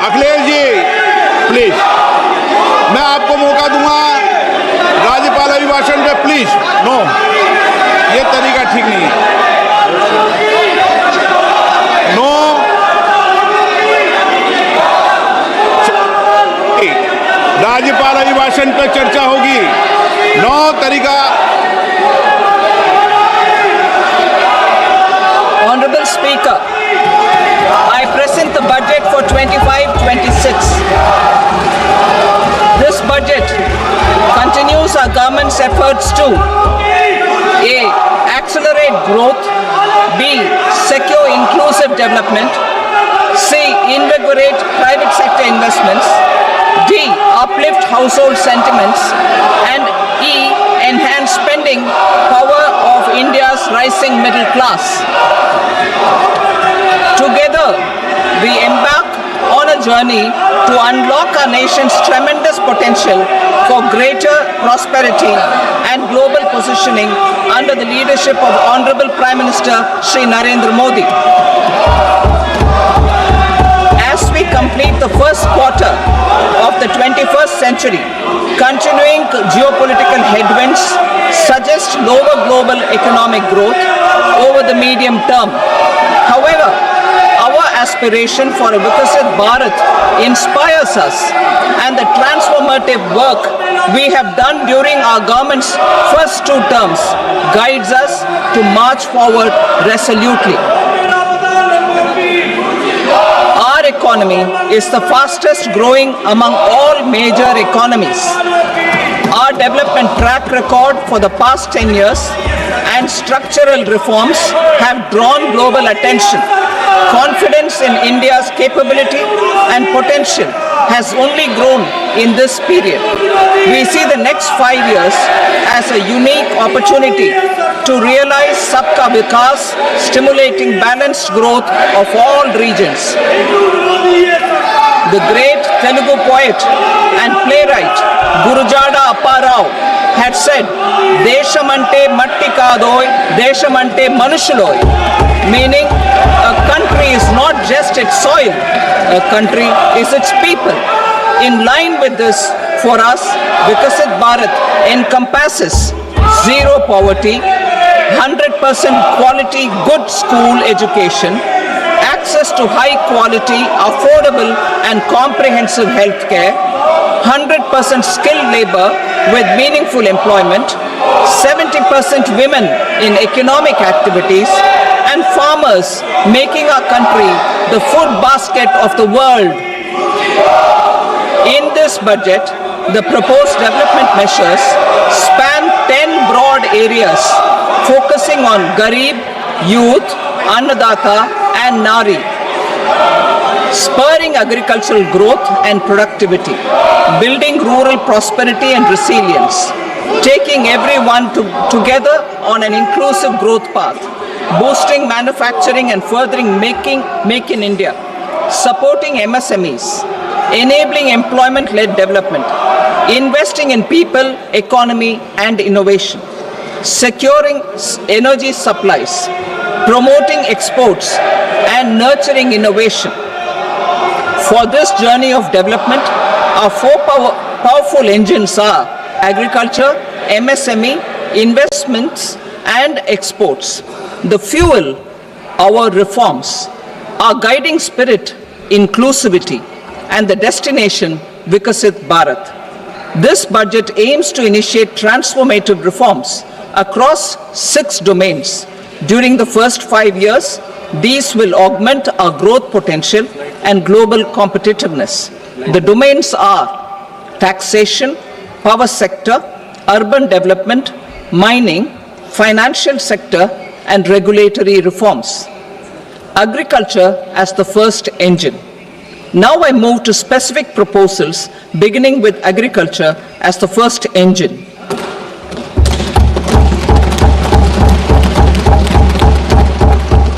अखिलेश जी प्लीज मैं आपको मौका दूंगा राज्यपाल अभिभाषण पे प्लीज नो ये तरीका ठीक नहीं है नो राज्यपाल अभिभाषण पे चर्चा होगी नो तरीका Honorable Speaker, I present the budget for 25-26. This budget continues our government's efforts to A. Accelerate growth, B. Secure inclusive development, C. Invigorate private sector investments, D. Uplift household sentiments, and E. Enhance spending power of India's rising middle class. Together, we embark on a journey to unlock our nation's tremendous potential for greater prosperity and global positioning under the leadership of Honorable Prime Minister Shri Narendra Modi. As we complete the first quarter of the 21st century, continuing geopolitical headwinds suggest lower global economic growth over the medium term. However, our aspiration for a Vikasit Bharat inspires us, and the transformative work we have done during our government's first 2 terms guides us to march forward resolutely. Our economy is the fastest growing among all major economies. Our development track record for the past 10 years and structural reforms have drawn global attention. Confidence in India's capability and potential has only grown in this period. We see the next 5 years as a unique opportunity to realize Sabka Vikas, stimulating balanced growth of all regions. The great Telugu poet and playwright Gurujada Apparao had said, "Deshamante matti kadoy, deshamante manushuloy," meaning a country is not just its soil, a country is its people. In line with this, for us, Vikasit Bharat encompasses zero poverty, 100% quality good school education, access to high quality, affordable and comprehensive health care, 100% skilled labor with meaningful employment, 70% women in economic activities, and farmers making our country the food basket of the world. In this budget, the proposed development measures span 10 broad areas focusing on Garib, youth, Annadata and Nari, spurring agricultural growth and productivity, building rural prosperity and resilience, taking everyone together on an inclusive growth path, boosting manufacturing and furthering Make in India, supporting MSMEs, enabling employment-led development, investing in people, economy and innovation, securing energy supplies, promoting exports and nurturing innovation. For this journey of development, our 4 powerful engines are agriculture, MSME, investments and exports. The fuel, our reforms, our guiding spirit, inclusivity, and the destination, Vikasit Bharat. This budget aims to initiate transformative reforms across 6 domains. During the first 5 years, these will augment our growth potential and global competitiveness. The domains are taxation, power sector, urban development, mining, financial sector, and regulatory reforms. Agriculture as the first engine. Now I move to specific proposals, beginning with agriculture as the first engine.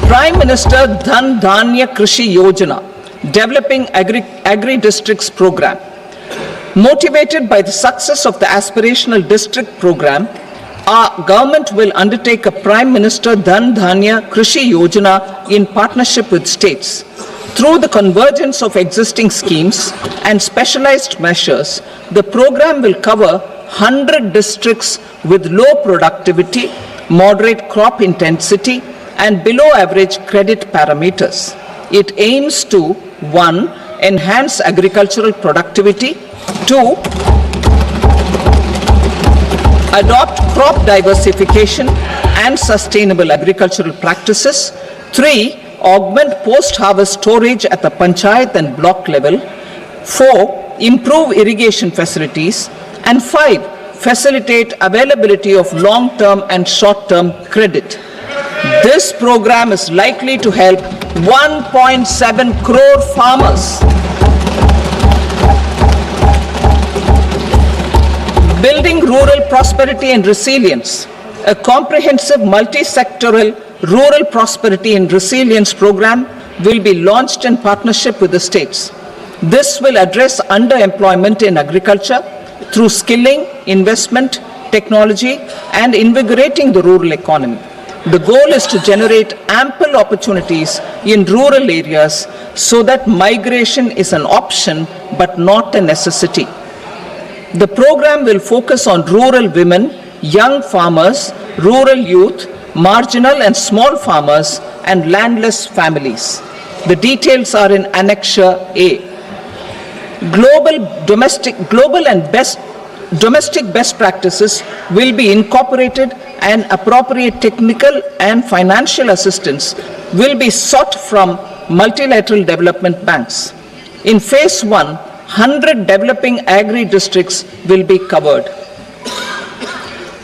Prime Minister Dhan Dhanya Krishi Yojana, developing agri-districts program. Motivated by the success of the aspirational district program, our government will undertake a Prime Minister Dhan Dhanya Krishi Yojana in partnership with states. Through the convergence of existing schemes and specialized measures, the program will cover 100 districts with low productivity, moderate crop intensity, and below average credit parameters. It aims to 1. Enhance agricultural productivity, 2. Adopt crop diversification and sustainable agricultural practices, 3. Augment post-harvest storage at the panchayat and block level, 4. Improve irrigation facilities, and 5. Facilitate availability of long-term and short-term credit. This program is likely to help 1.7 crore farmers. Building rural prosperity and resilience. A comprehensive multi-sectoral rural prosperity and resilience program will be launched in partnership with the states. This will address underemployment in agriculture, through skilling, investment, technology, and invigorating the rural economy. The goal is to generate ample opportunities in rural areas so that migration is an option but not a necessity. The program will focus on rural women, young farmers, rural youth, marginal and small farmers, and landless families. The details are in Annexure A. Domestic best practices will be incorporated, and appropriate technical and financial assistance will be sought from multilateral development banks. In phase 1, 100 developing agri-districts will be covered.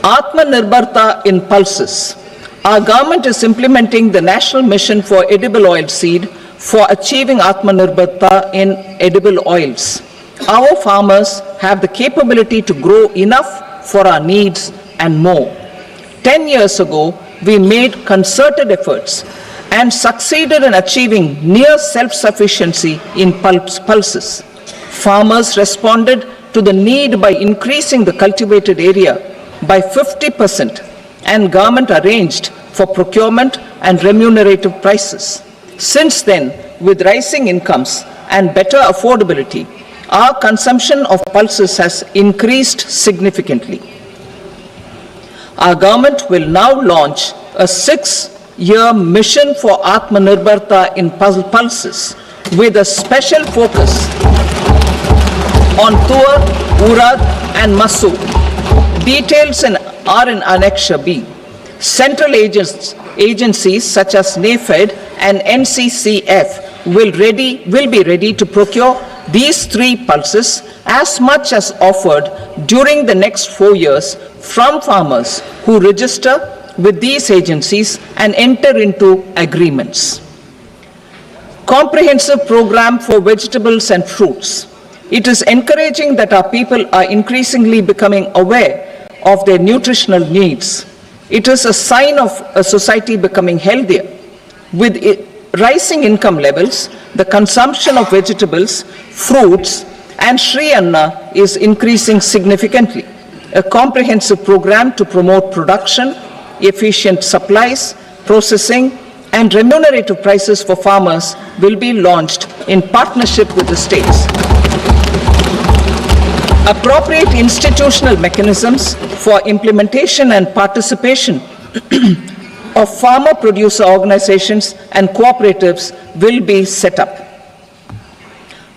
Atmanirbharta in pulses. Our government is implementing the National Mission for Edible Oil Seed for achieving Atmanirbharta in edible oils. Our farmers have the capability to grow enough for our needs and more. 10 years ago, we made concerted efforts and succeeded in achieving near self-sufficiency in pulses. Farmers responded to the need by increasing the cultivated area by 50%, and government arranged for procurement and remunerative prices. Since then, with rising incomes and better affordability, our consumption of pulses has increased significantly. Our government will now launch a 6-year mission for Atmanirbharta in pulses with a special focus on tur, urad and masoor. Details are in Annexure B. Central agencies such as NAFED and NCCF will be ready to procure these 3 pulses as much as offered during the next 4 years from farmers who register with these agencies and enter into agreements. Comprehensive program for vegetables and fruits. It is encouraging that our people are increasingly becoming aware of their nutritional needs. It is a sign of a society becoming healthier. With rising income levels, the consumption of vegetables, fruits, and Shri Anna is increasing significantly. A comprehensive program to promote production, efficient supplies, processing, and remunerative prices for farmers will be launched in partnership with the states. Appropriate institutional mechanisms for implementation and participation of farmer producer organizations and cooperatives will be set up.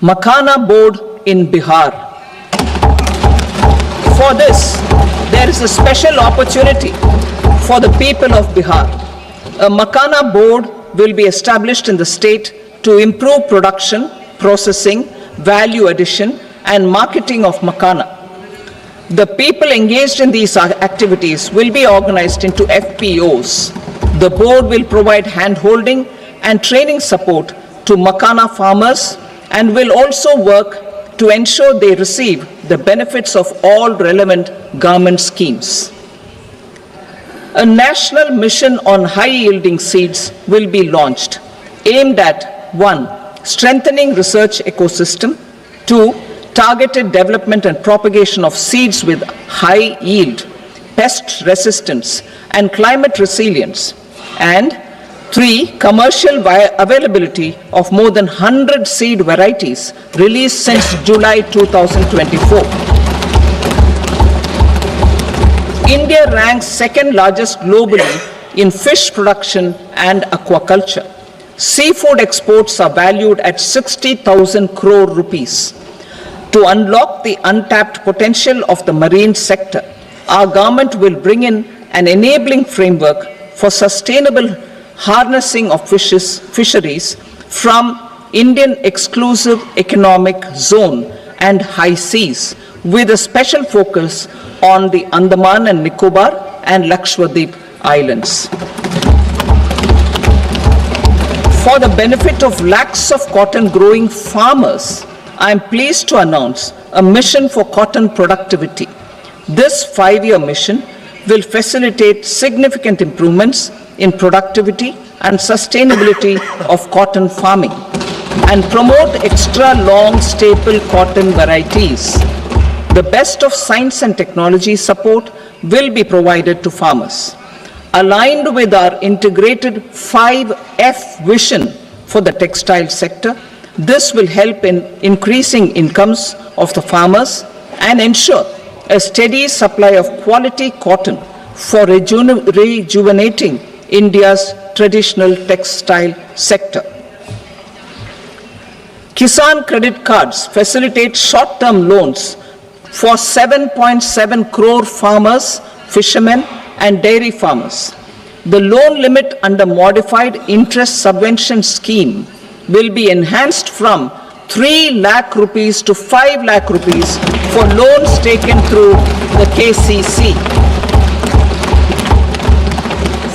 Makhana board in Bihar. For this, there is a special opportunity for the people of Bihar. A Makhana board will be established in the state to improve production, processing, value addition, and marketing of makhana. The people engaged in these activities will be organized into FPOs. The board will provide hand-holding and training support to makhana farmers and will also work to ensure they receive the benefits of all relevant government schemes. A national mission on high-yielding seeds will be launched, aimed at 1. Strengthening research ecosystem, 2. Targeted development and propagation of seeds with high yield, pest resistance, and climate resilience, and 3. Commercial availability of more than 100 seed varieties released since July 2024. India ranks second largest globally in fish production and aquaculture. Seafood exports are valued at 60,000 crore rupees. To unlock the untapped potential of the marine sector, our government will bring in an enabling framework for sustainable harnessing of fisheries from Indian exclusive economic zone and high seas, with a special focus on the Andaman and Nicobar and Lakshadweep Islands. For the benefit of lakhs of cotton growing farmers, I am pleased to announce a mission for cotton productivity. This 5-year mission will facilitate significant improvements in productivity and sustainability of cotton farming and promote extra long staple cotton varieties. The best of science and technology support will be provided to farmers. Aligned with our integrated 5F vision for the textile sector, this will help in increasing incomes of the farmers and ensure a steady supply of quality cotton for rejuvenating India's traditional textile sector. Kisan credit cards facilitate short-term loans for 7.7 crore farmers, fishermen and dairy farmers. The loan limit under modified interest subvention scheme will be enhanced from 3 lakh rupees to 5 lakh rupees for loans taken through the KCC.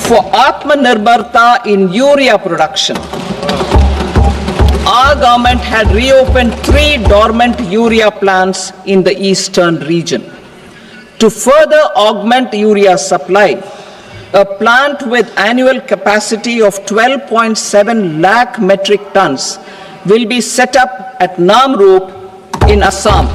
For Atmanirbharta in urea production, our government had reopened 3 dormant urea plants in the eastern region. To further augment urea supply, a plant with annual capacity of 12.7 lakh metric tons will be set up at Namrup in Assam.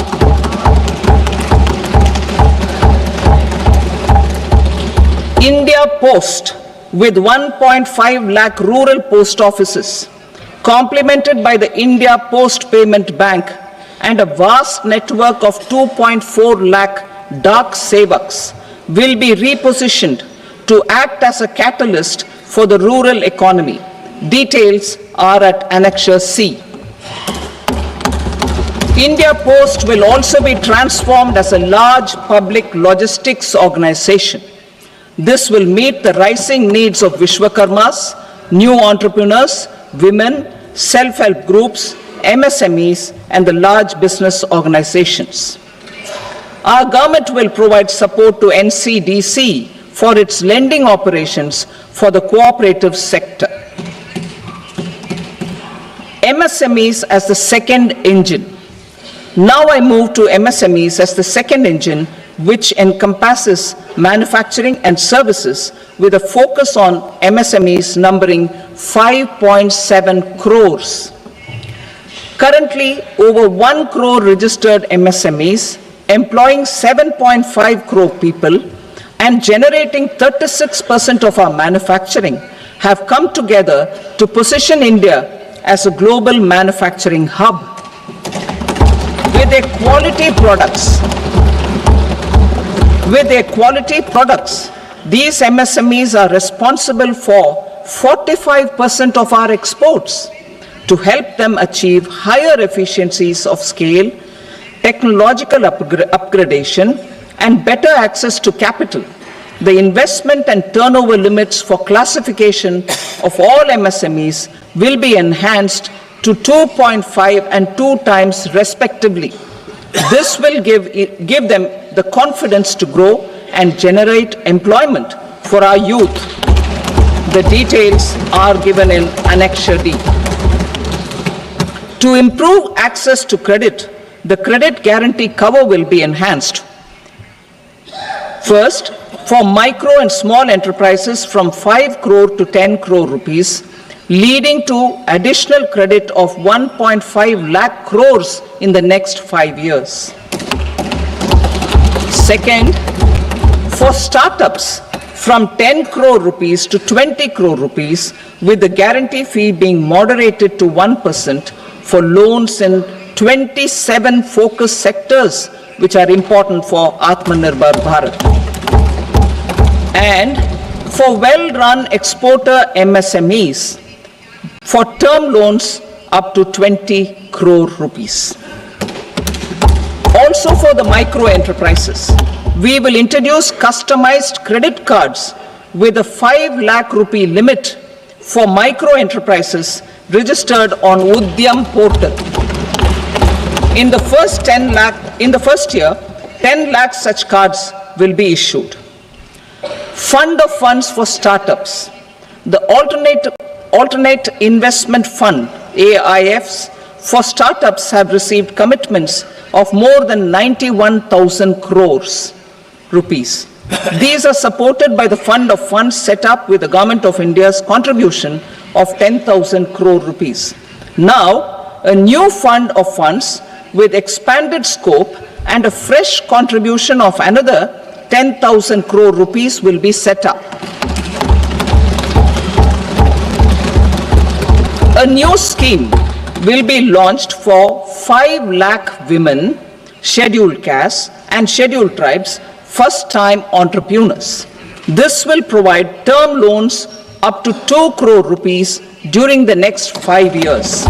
India Post, with 1.5 lakh rural post offices, complemented by the India Post Payment Bank and a vast network of 2.4 lakh Dak Sevaks, will be repositioned to act as a catalyst for the rural economy. Details are at Annexure C. India Post will also be transformed as a large public logistics organization. This will meet the rising needs of Vishwakarmas, new entrepreneurs, women, self-help groups, MSMEs, and the large business organizations. Our government will provide support to NCDC for its lending operations for the cooperative sector. MSMEs as the second engine. Now I move to MSMEs as the second engine, which encompasses manufacturing and services with a focus on MSMEs numbering 5.7 crores. Currently, over 1 crore registered MSMEs, employing 7.5 crore people and generating 36% of our manufacturing, have come together to position India as a global manufacturing hub. With their quality products, these MSMEs are responsible for 45% of our exports. To help them achieve higher efficiencies of scale, technological upgradation, and better access to capital, the investment and turnover limits for classification of all MSMEs will be enhanced to 2.5 and 2 times respectively. This will give them the confidence to grow and generate employment for our youth. The details are given in Annexure D. To improve access to credit, the credit guarantee cover will be enhanced. First, for micro and small enterprises from 5 crore to 10 crore rupees, leading to additional credit of 1.5 lakh crores in the next 5 years. Second, for startups from 10 crore rupees to 20 crore rupees, with the guarantee fee being moderated to 1% for loans in 27 focus sectors which are important for Atmanirbhar Bharat. And for well-run exporter MSMEs, for term loans up to 20 crore rupees. Also for the micro enterprises, we will introduce customized credit cards with a 5 lakh rupee limit for micro enterprises registered on Udyam portal. In the first year, 10 lakh such cards will be issued. Fund of funds for startups. The alternate investment fund, AIFs, for startups have received commitments of more than 91,000 crores rupees. These are supported by the fund of funds set up with the Government of India's contribution of 10,000 crore rupees. Now, a new fund of funds with expanded scope and a fresh contribution of another 10,000 crore rupees will be set up. A new scheme will be launched for 5 lakh women, scheduled castes and scheduled tribes, first-time entrepreneurs. This will provide term loans up to 2 crore rupees during the next 5 years.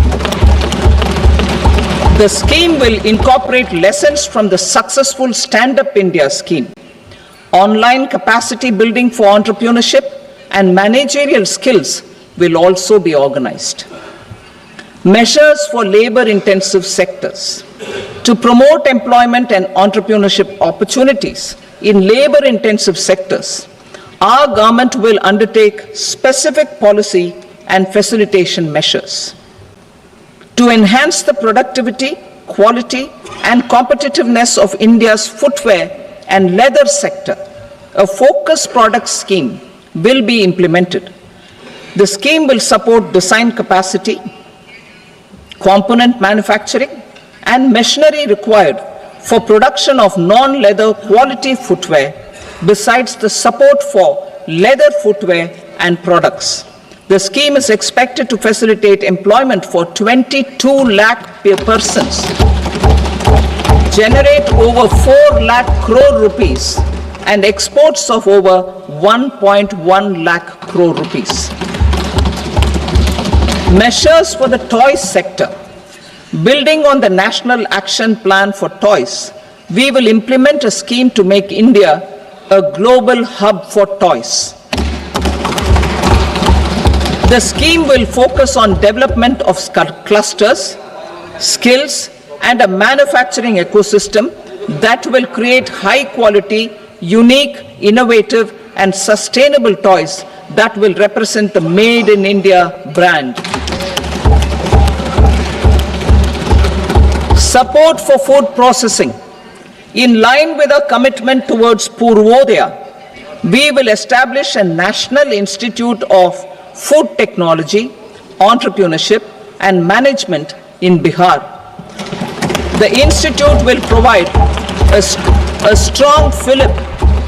The scheme will incorporate lessons from the successful Stand Up India scheme. Online capacity building for entrepreneurship and managerial skills will also be organized. Measures for labor-intensive sectors. To promote employment and entrepreneurship opportunities in labor-intensive sectors, our government will undertake specific policy and facilitation measures. To enhance the productivity, quality, and competitiveness of India's footwear and leather sector, a focused product scheme will be implemented. The scheme will support design capacity, component manufacturing, and machinery required for production of non-leather quality footwear, besides the support for leather footwear and products. The scheme is expected to facilitate employment for 22 lakh persons, generate over 4 lakh crore rupees, and exports of over 1.1 lakh crore rupees. Measures for the toys sector. Building on the National Action Plan for Toys, we will implement a scheme to make India a global hub for toys. The scheme will focus on development of clusters, skills, and a manufacturing ecosystem that will create high quality, unique, innovative, and sustainable toys that will represent the Made in India brand. Support for food processing. In line with our commitment towards Purvodaya, we will establish a National Institute of Food Technology, Entrepreneurship and Management in Bihar. The institute will provide a strong fillip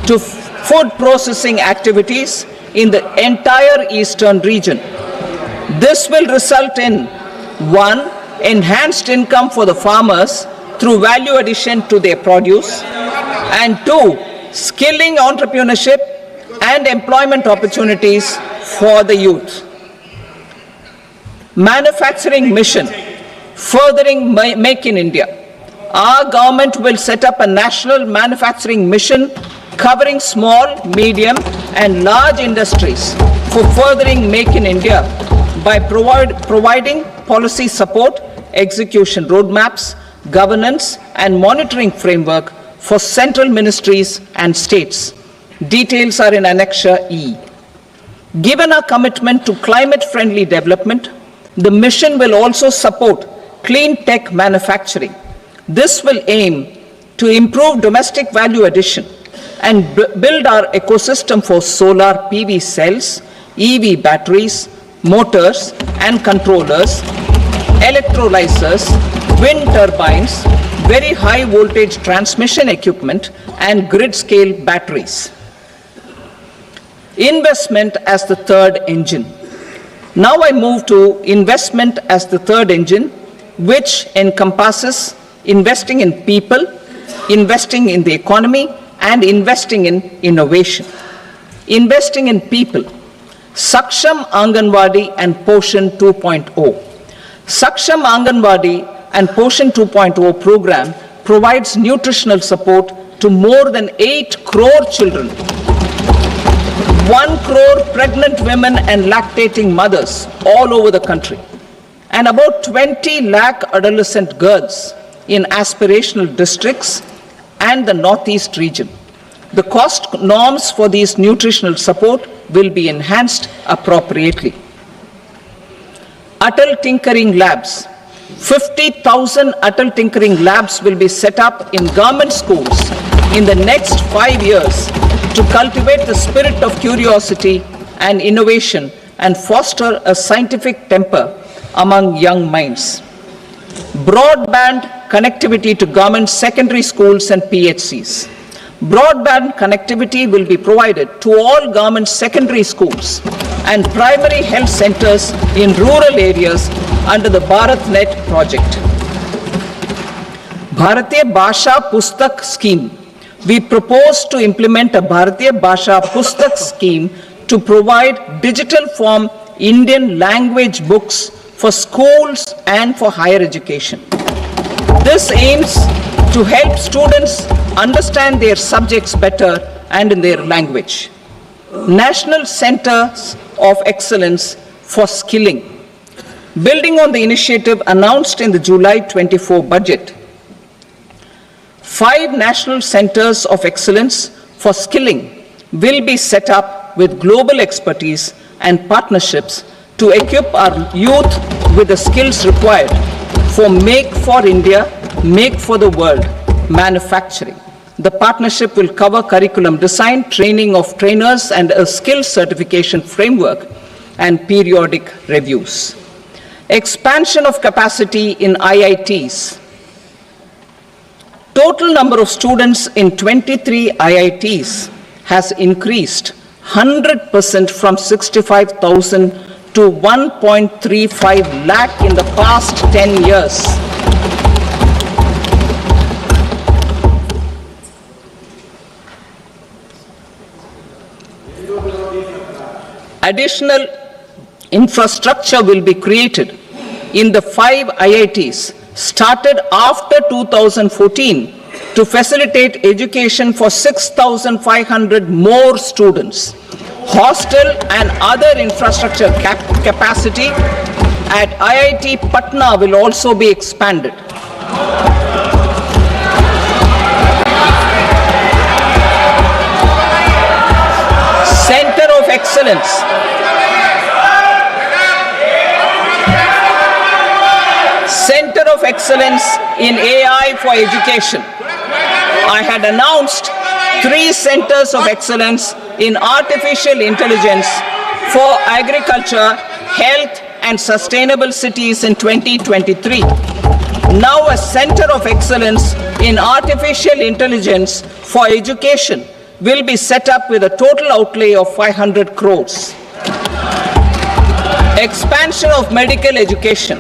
to food processing activities in the entire eastern region. This will result in 1. Enhanced income for the farmers through value addition to their produce, and 2. Skilling entrepreneurship and employment opportunities for the youth. Manufacturing mission, furthering Make in India. Our government will set up a national manufacturing mission covering small, medium and large industries for furthering Make in India by providing policy support, execution roadmaps, governance and monitoring framework for central ministries and states. Details are in Annexure E. Given our commitment to climate-friendly development, the mission will also support clean tech manufacturing. This will aim to improve domestic value addition and build our ecosystem for solar PV cells, EV batteries, motors and controllers, electrolyzers, wind turbines, very high voltage transmission equipment and grid scale batteries. Investment as the third engine. Now I move to investment as the third engine, which encompasses investing in people, investing in the economy and investing in innovation. Investing in people. Saksham Anganwadi and Poshan 2.0. Saksham Anganwadi and Poshan 2.0 program provides nutritional support to more than 8 crore children, 1 crore pregnant women and lactating mothers all over the country, and about 20 lakh adolescent girls in aspirational districts and the Northeast region. The cost norms for these nutritional support will be enhanced appropriately. Atal Tinkering Labs. 50,000 Atal Tinkering Labs will be set up in government schools in the next 5 years to cultivate the spirit of curiosity and innovation and foster a scientific temper among young minds. Broadband connectivity to government secondary schools and PHCs. Broadband connectivity will be provided to all government secondary schools and primary health centers in rural areas under the BharatNet project. Bharatiya Bhasha Pustak scheme. We propose to implement a Bharatiya Bhasha Pustak scheme to provide digital form Indian language books for schools and for higher education. This aims to help students understand their subjects better and in their language. National Centers of Excellence for Skilling. Building on the initiative announced in the July 24 budget, 5 national centers of excellence for skilling will be set up with global expertise and partnerships to equip our youth with the skills required for Make for India, Make for the World manufacturing. The partnership will cover curriculum design, training of trainers, and a skills certification framework and periodic reviews. Expansion of capacity in IITs. Total number of students in 23 IITs has increased 100% from 65,000 to 1.35 lakh in the past 10 years. Additional infrastructure will be created in the 5 IITs started after 2014 to facilitate education for 6,500 more students. Hostel and other infrastructure capacity at IIT Patna will also be expanded. Center of Excellence. Center of Excellence in AI for Education. I had announced 3 centers of excellence in artificial intelligence for agriculture, health, and sustainable cities in 2023. Now a center of excellence in artificial intelligence for education will be set up with a total outlay of 500 crores. Expansion of medical education.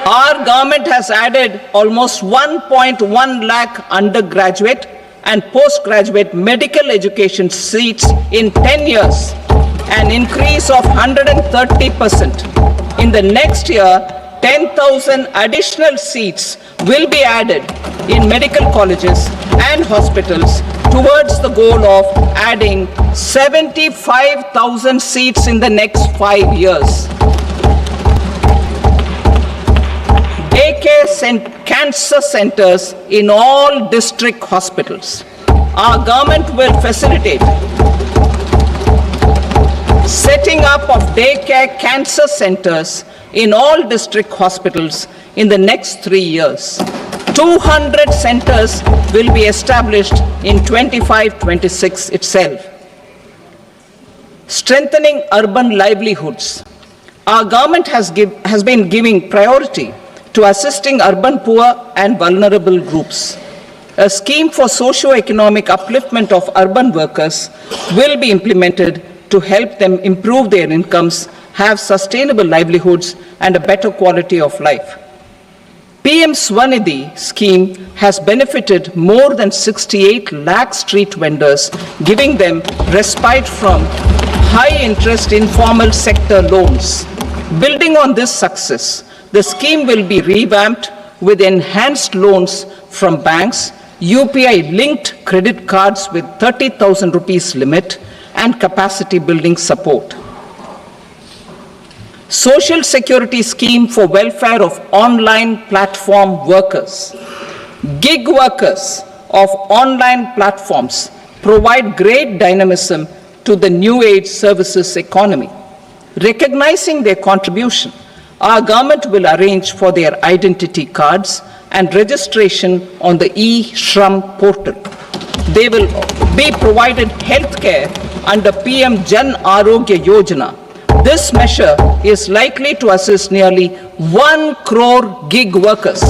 Our government has added almost 1.1 lakh undergraduate and postgraduate medical education seats in 10 years, an increase of 130%. In the next year, 10,000 additional seats will be added in medical colleges and hospitals towards the goal of adding 75,000 seats in the next 5 years. Daycare cancer centers in all district hospitals. Our government will facilitate setting up of daycare cancer centers in all district hospitals in the next 3 years. 200 centers will be established in 25-26 itself. Strengthening urban livelihoods. Our government has been giving priority to assisting urban poor and vulnerable groups. A scheme for socio-economic upliftment of urban workers will be implemented to help them improve their incomes, have sustainable livelihoods, and a better quality of life. PM Swanidhi scheme has benefited more than 68 lakh street vendors, giving them respite from high-interest informal sector loans. Building on this success, the scheme will be revamped with enhanced loans from banks, UPI-linked credit cards with 30,000 rupees limit, and capacity building support. Social Security Scheme for welfare of online platform workers. Gig workers of online platforms provide great dynamism to the new age services economy. Recognizing their contribution, our government will arrange for their identity cards and registration on the e-Shram portal. They will be provided healthcare under PM Jan Arogya Yojana. This measure is likely to assist nearly 1 crore gig workers.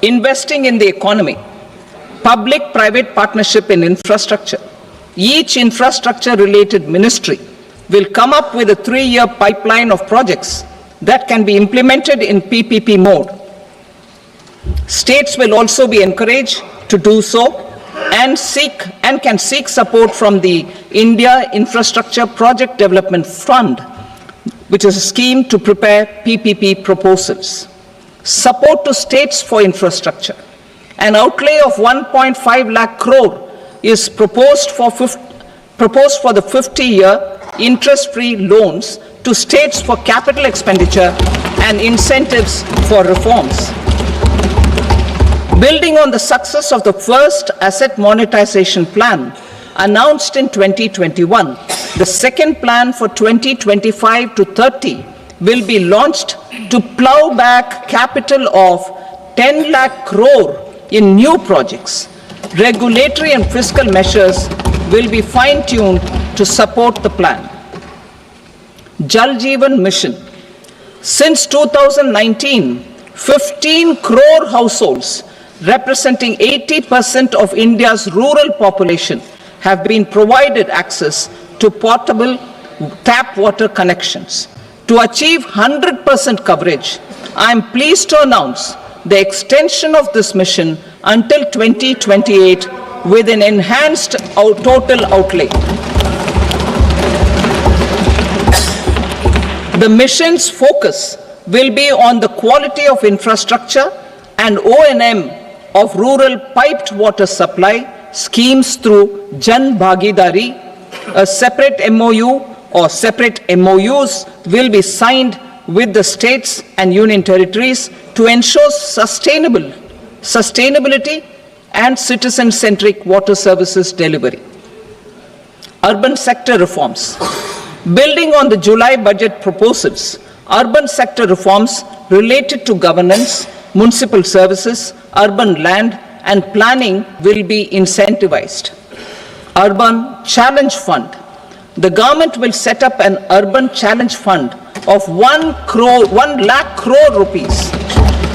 investing in the economy, public-private partnership in infrastructure. Each infrastructure-related ministry will come up with a 3-year pipeline of projects that can be implemented in PPP mode. States will also be encouraged to do so and can seek support from the India Infrastructure Project Development Fund, which is a scheme to prepare PPP proposals. Support to states for infrastructure. An outlay of 1.5 lakh crore is proposed for the 50-year interest-free loans to states for capital expenditure and incentives for reforms. Building on the success of the first asset monetization plan announced in 2021, the second plan for 2025 to 30 will be launched to plow back capital of 10 lakh crore in new projects. Regulatory and fiscal measures will be fine-tuned to support the plan. Jal Jeevan Mission. Since 2019, 15 crore households representing 80% of India's rural population have been provided access to portable tap water connections. To achieve 100% coverage, I am pleased to announce the extension of this mission until 2028 with an enhanced total outlay. The mission's focus will be on the quality of infrastructure and O&M of rural piped water supply schemes through Jan Bhagidari. A separate MOU or separate MOUs will be signed with the states and union territories to ensure sustainability and citizen-centric water services delivery. Urban sector reforms. Building on the July budget proposals, urban sector reforms related to governance, municipal services, urban land and planning will be incentivized. Urban Challenge Fund. The government will set up an Urban Challenge Fund of 1 lakh crore rupees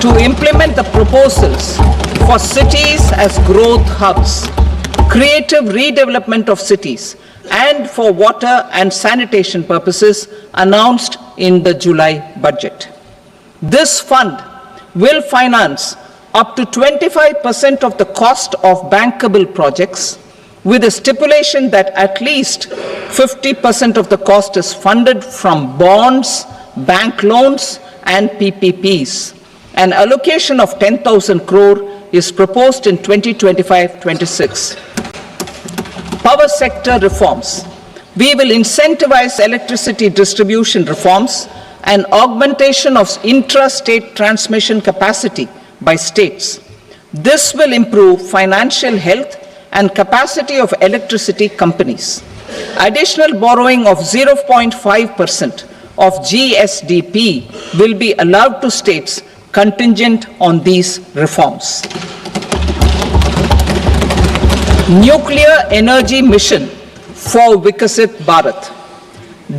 to implement the proposals for cities as growth hubs, creative redevelopment of cities, and for water and sanitation purposes announced in the July budget. This fund will finance up to 25% of the cost of bankable projects, with a stipulation that at least 50% of the cost is funded from bonds, bank loans, and PPPs. An allocation of 10,000 crore is proposed in 2025-26. Power sector reforms. We will incentivize electricity distribution reforms and augmentation of intra-state transmission capacity by states. This will improve financial health and capacity of electricity companies. Additional borrowing of 0.5% of GSDP will be allowed to states contingent on these reforms. Nuclear energy mission for Vikasit Bharat.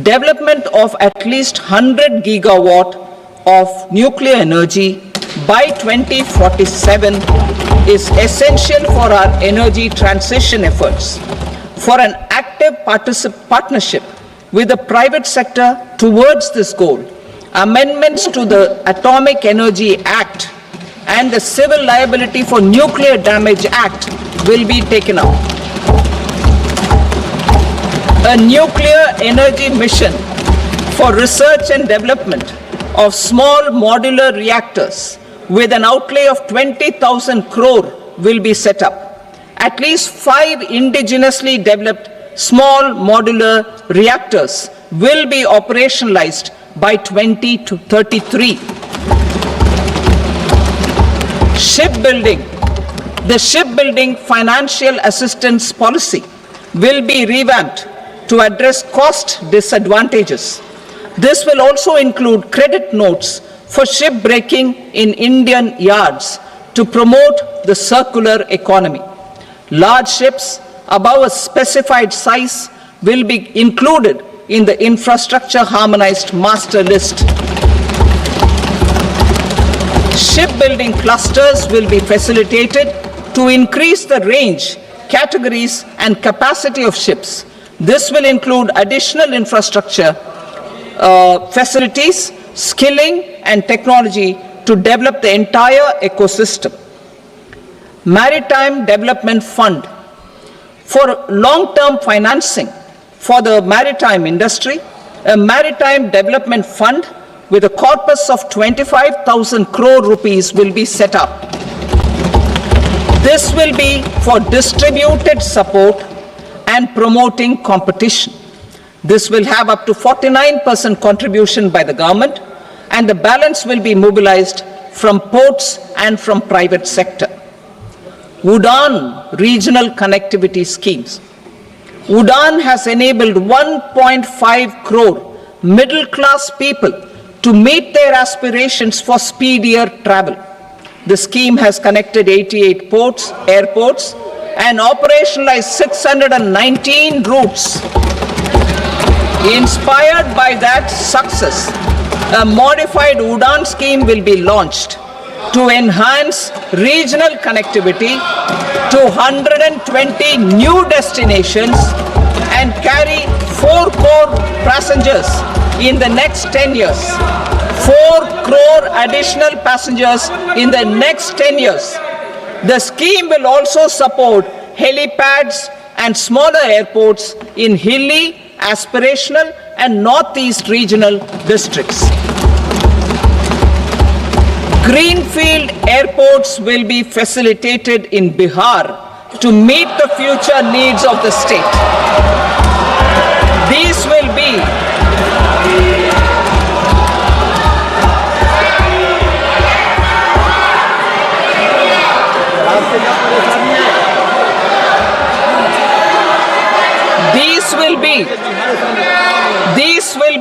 Development of at least 100 gigawatt of nuclear energy by 2047 is essential for our energy transition efforts. For an active partnership with the private sector towards this goal, amendments to the Atomic Energy Act and the Civil Liability for Nuclear Damage Act will be taken up. A nuclear energy mission for research and development of small modular reactors with an outlay of 20,000 crore will be set up. At least 5 indigenously developed small modular reactors will be operationalized by 2033. Shipbuilding. The shipbuilding financial assistance policy will be revamped to address cost disadvantages. This will also include credit notes for shipbreaking in Indian yards to promote the circular economy. Large ships above a specified size will be included in the infrastructure harmonized master list. Shipbuilding clusters will be facilitated to increase the range, categories, and capacity of ships. This will include additional infrastructure, facilities, skilling, and technology to develop the entire ecosystem. Maritime Development Fund. For long-term financing for the maritime industry, a Maritime Development Fund with a corpus of 25,000 crore rupees will be set up. This will be for distributed support and promoting competition. This will have up to 49% contribution by the government, and the balance will be mobilized from ports and from private sector. UDAN regional connectivity schemes. UDAN has enabled 1.5 crore middle-class people to meet their aspirations for speedier travel. The scheme has connected 88 airports, and operationalized 619 routes. Inspired by that success, a modified UDAN scheme will be launched to enhance regional connectivity to 120 new destinations and carry 4 crore passengers in the next 10 years. 4 crore additional passengers in the next 10 years. The scheme will also support helipads and smaller airports in hilly, aspirational, and northeast regional districts. Greenfield airports will be facilitated in Bihar to meet the future needs of the state. These will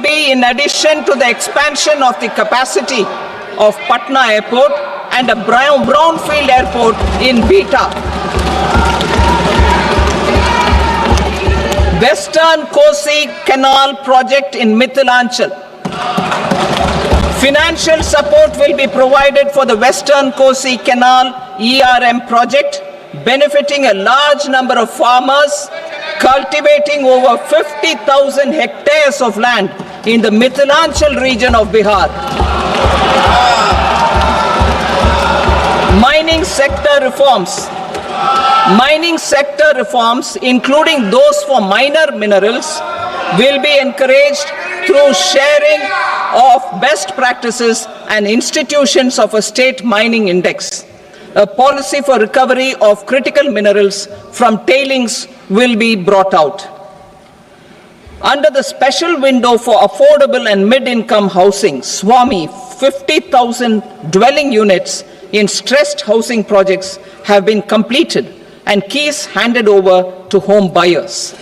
be in addition to the expansion of the capacity of Patna Airport and a brownfield airport in Beta. Western Kosi Canal project in Mithilanchal. Financial support will be provided for the Western Kosi Canal ERM project, benefiting a large number of farmers cultivating over 50,000 hectares of land in the Mithilanchal region of Bihar. Mining sector reforms. Mining sector reforms, including those for minor minerals, will be encouraged through sharing of best practices and institutions of a state mining index. A policy for recovery of critical minerals from tailings will be brought out. Under the special window for affordable and mid-income housing, Swami, 50,000 dwelling units in stressed housing projects have been completed and keys handed over to home buyers.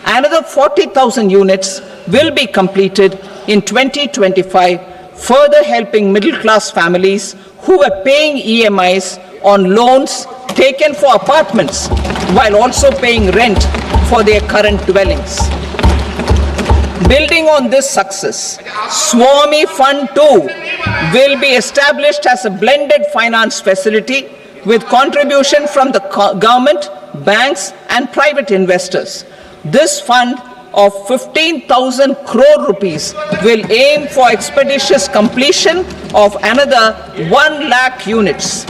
Another 40,000 units will be completed in 2025, further helping middle-class families who were paying EMIs on loans taken for apartments while also paying rent for their current dwellings. Building on this success, Swami Fund 2 will be established as a blended finance facility with contribution from the government, banks, and private investors. This fund of 15,000 crore rupees will aim for expeditious completion of another 1 lakh units.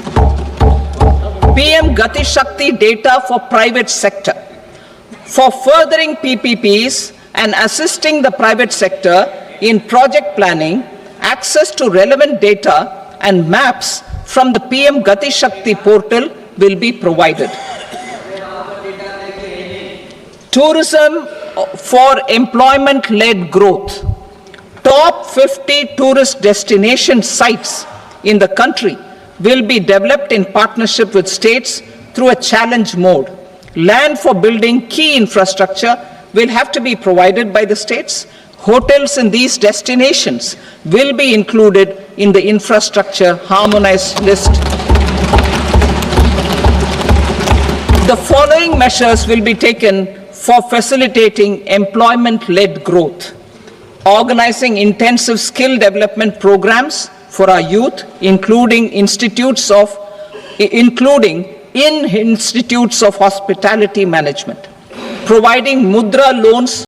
PM Gati Shakti data for private sector. For furthering PPPs and assisting the private sector in project planning, access to relevant data and maps from the PM Gati Shakti portal will be provided. Tourism for employment-led growth. Top 50 tourist destination sites in the country will be developed in partnership with states through a challenge mode. Land for building key infrastructure will have to be provided by the states. Hotels in these destinations will be included in the infrastructure harmonized list. The following measures will be taken for facilitating employment-led growth. Organizing intensive skill development programs for our youth, including in institutes of hospitality management, providing mudra loans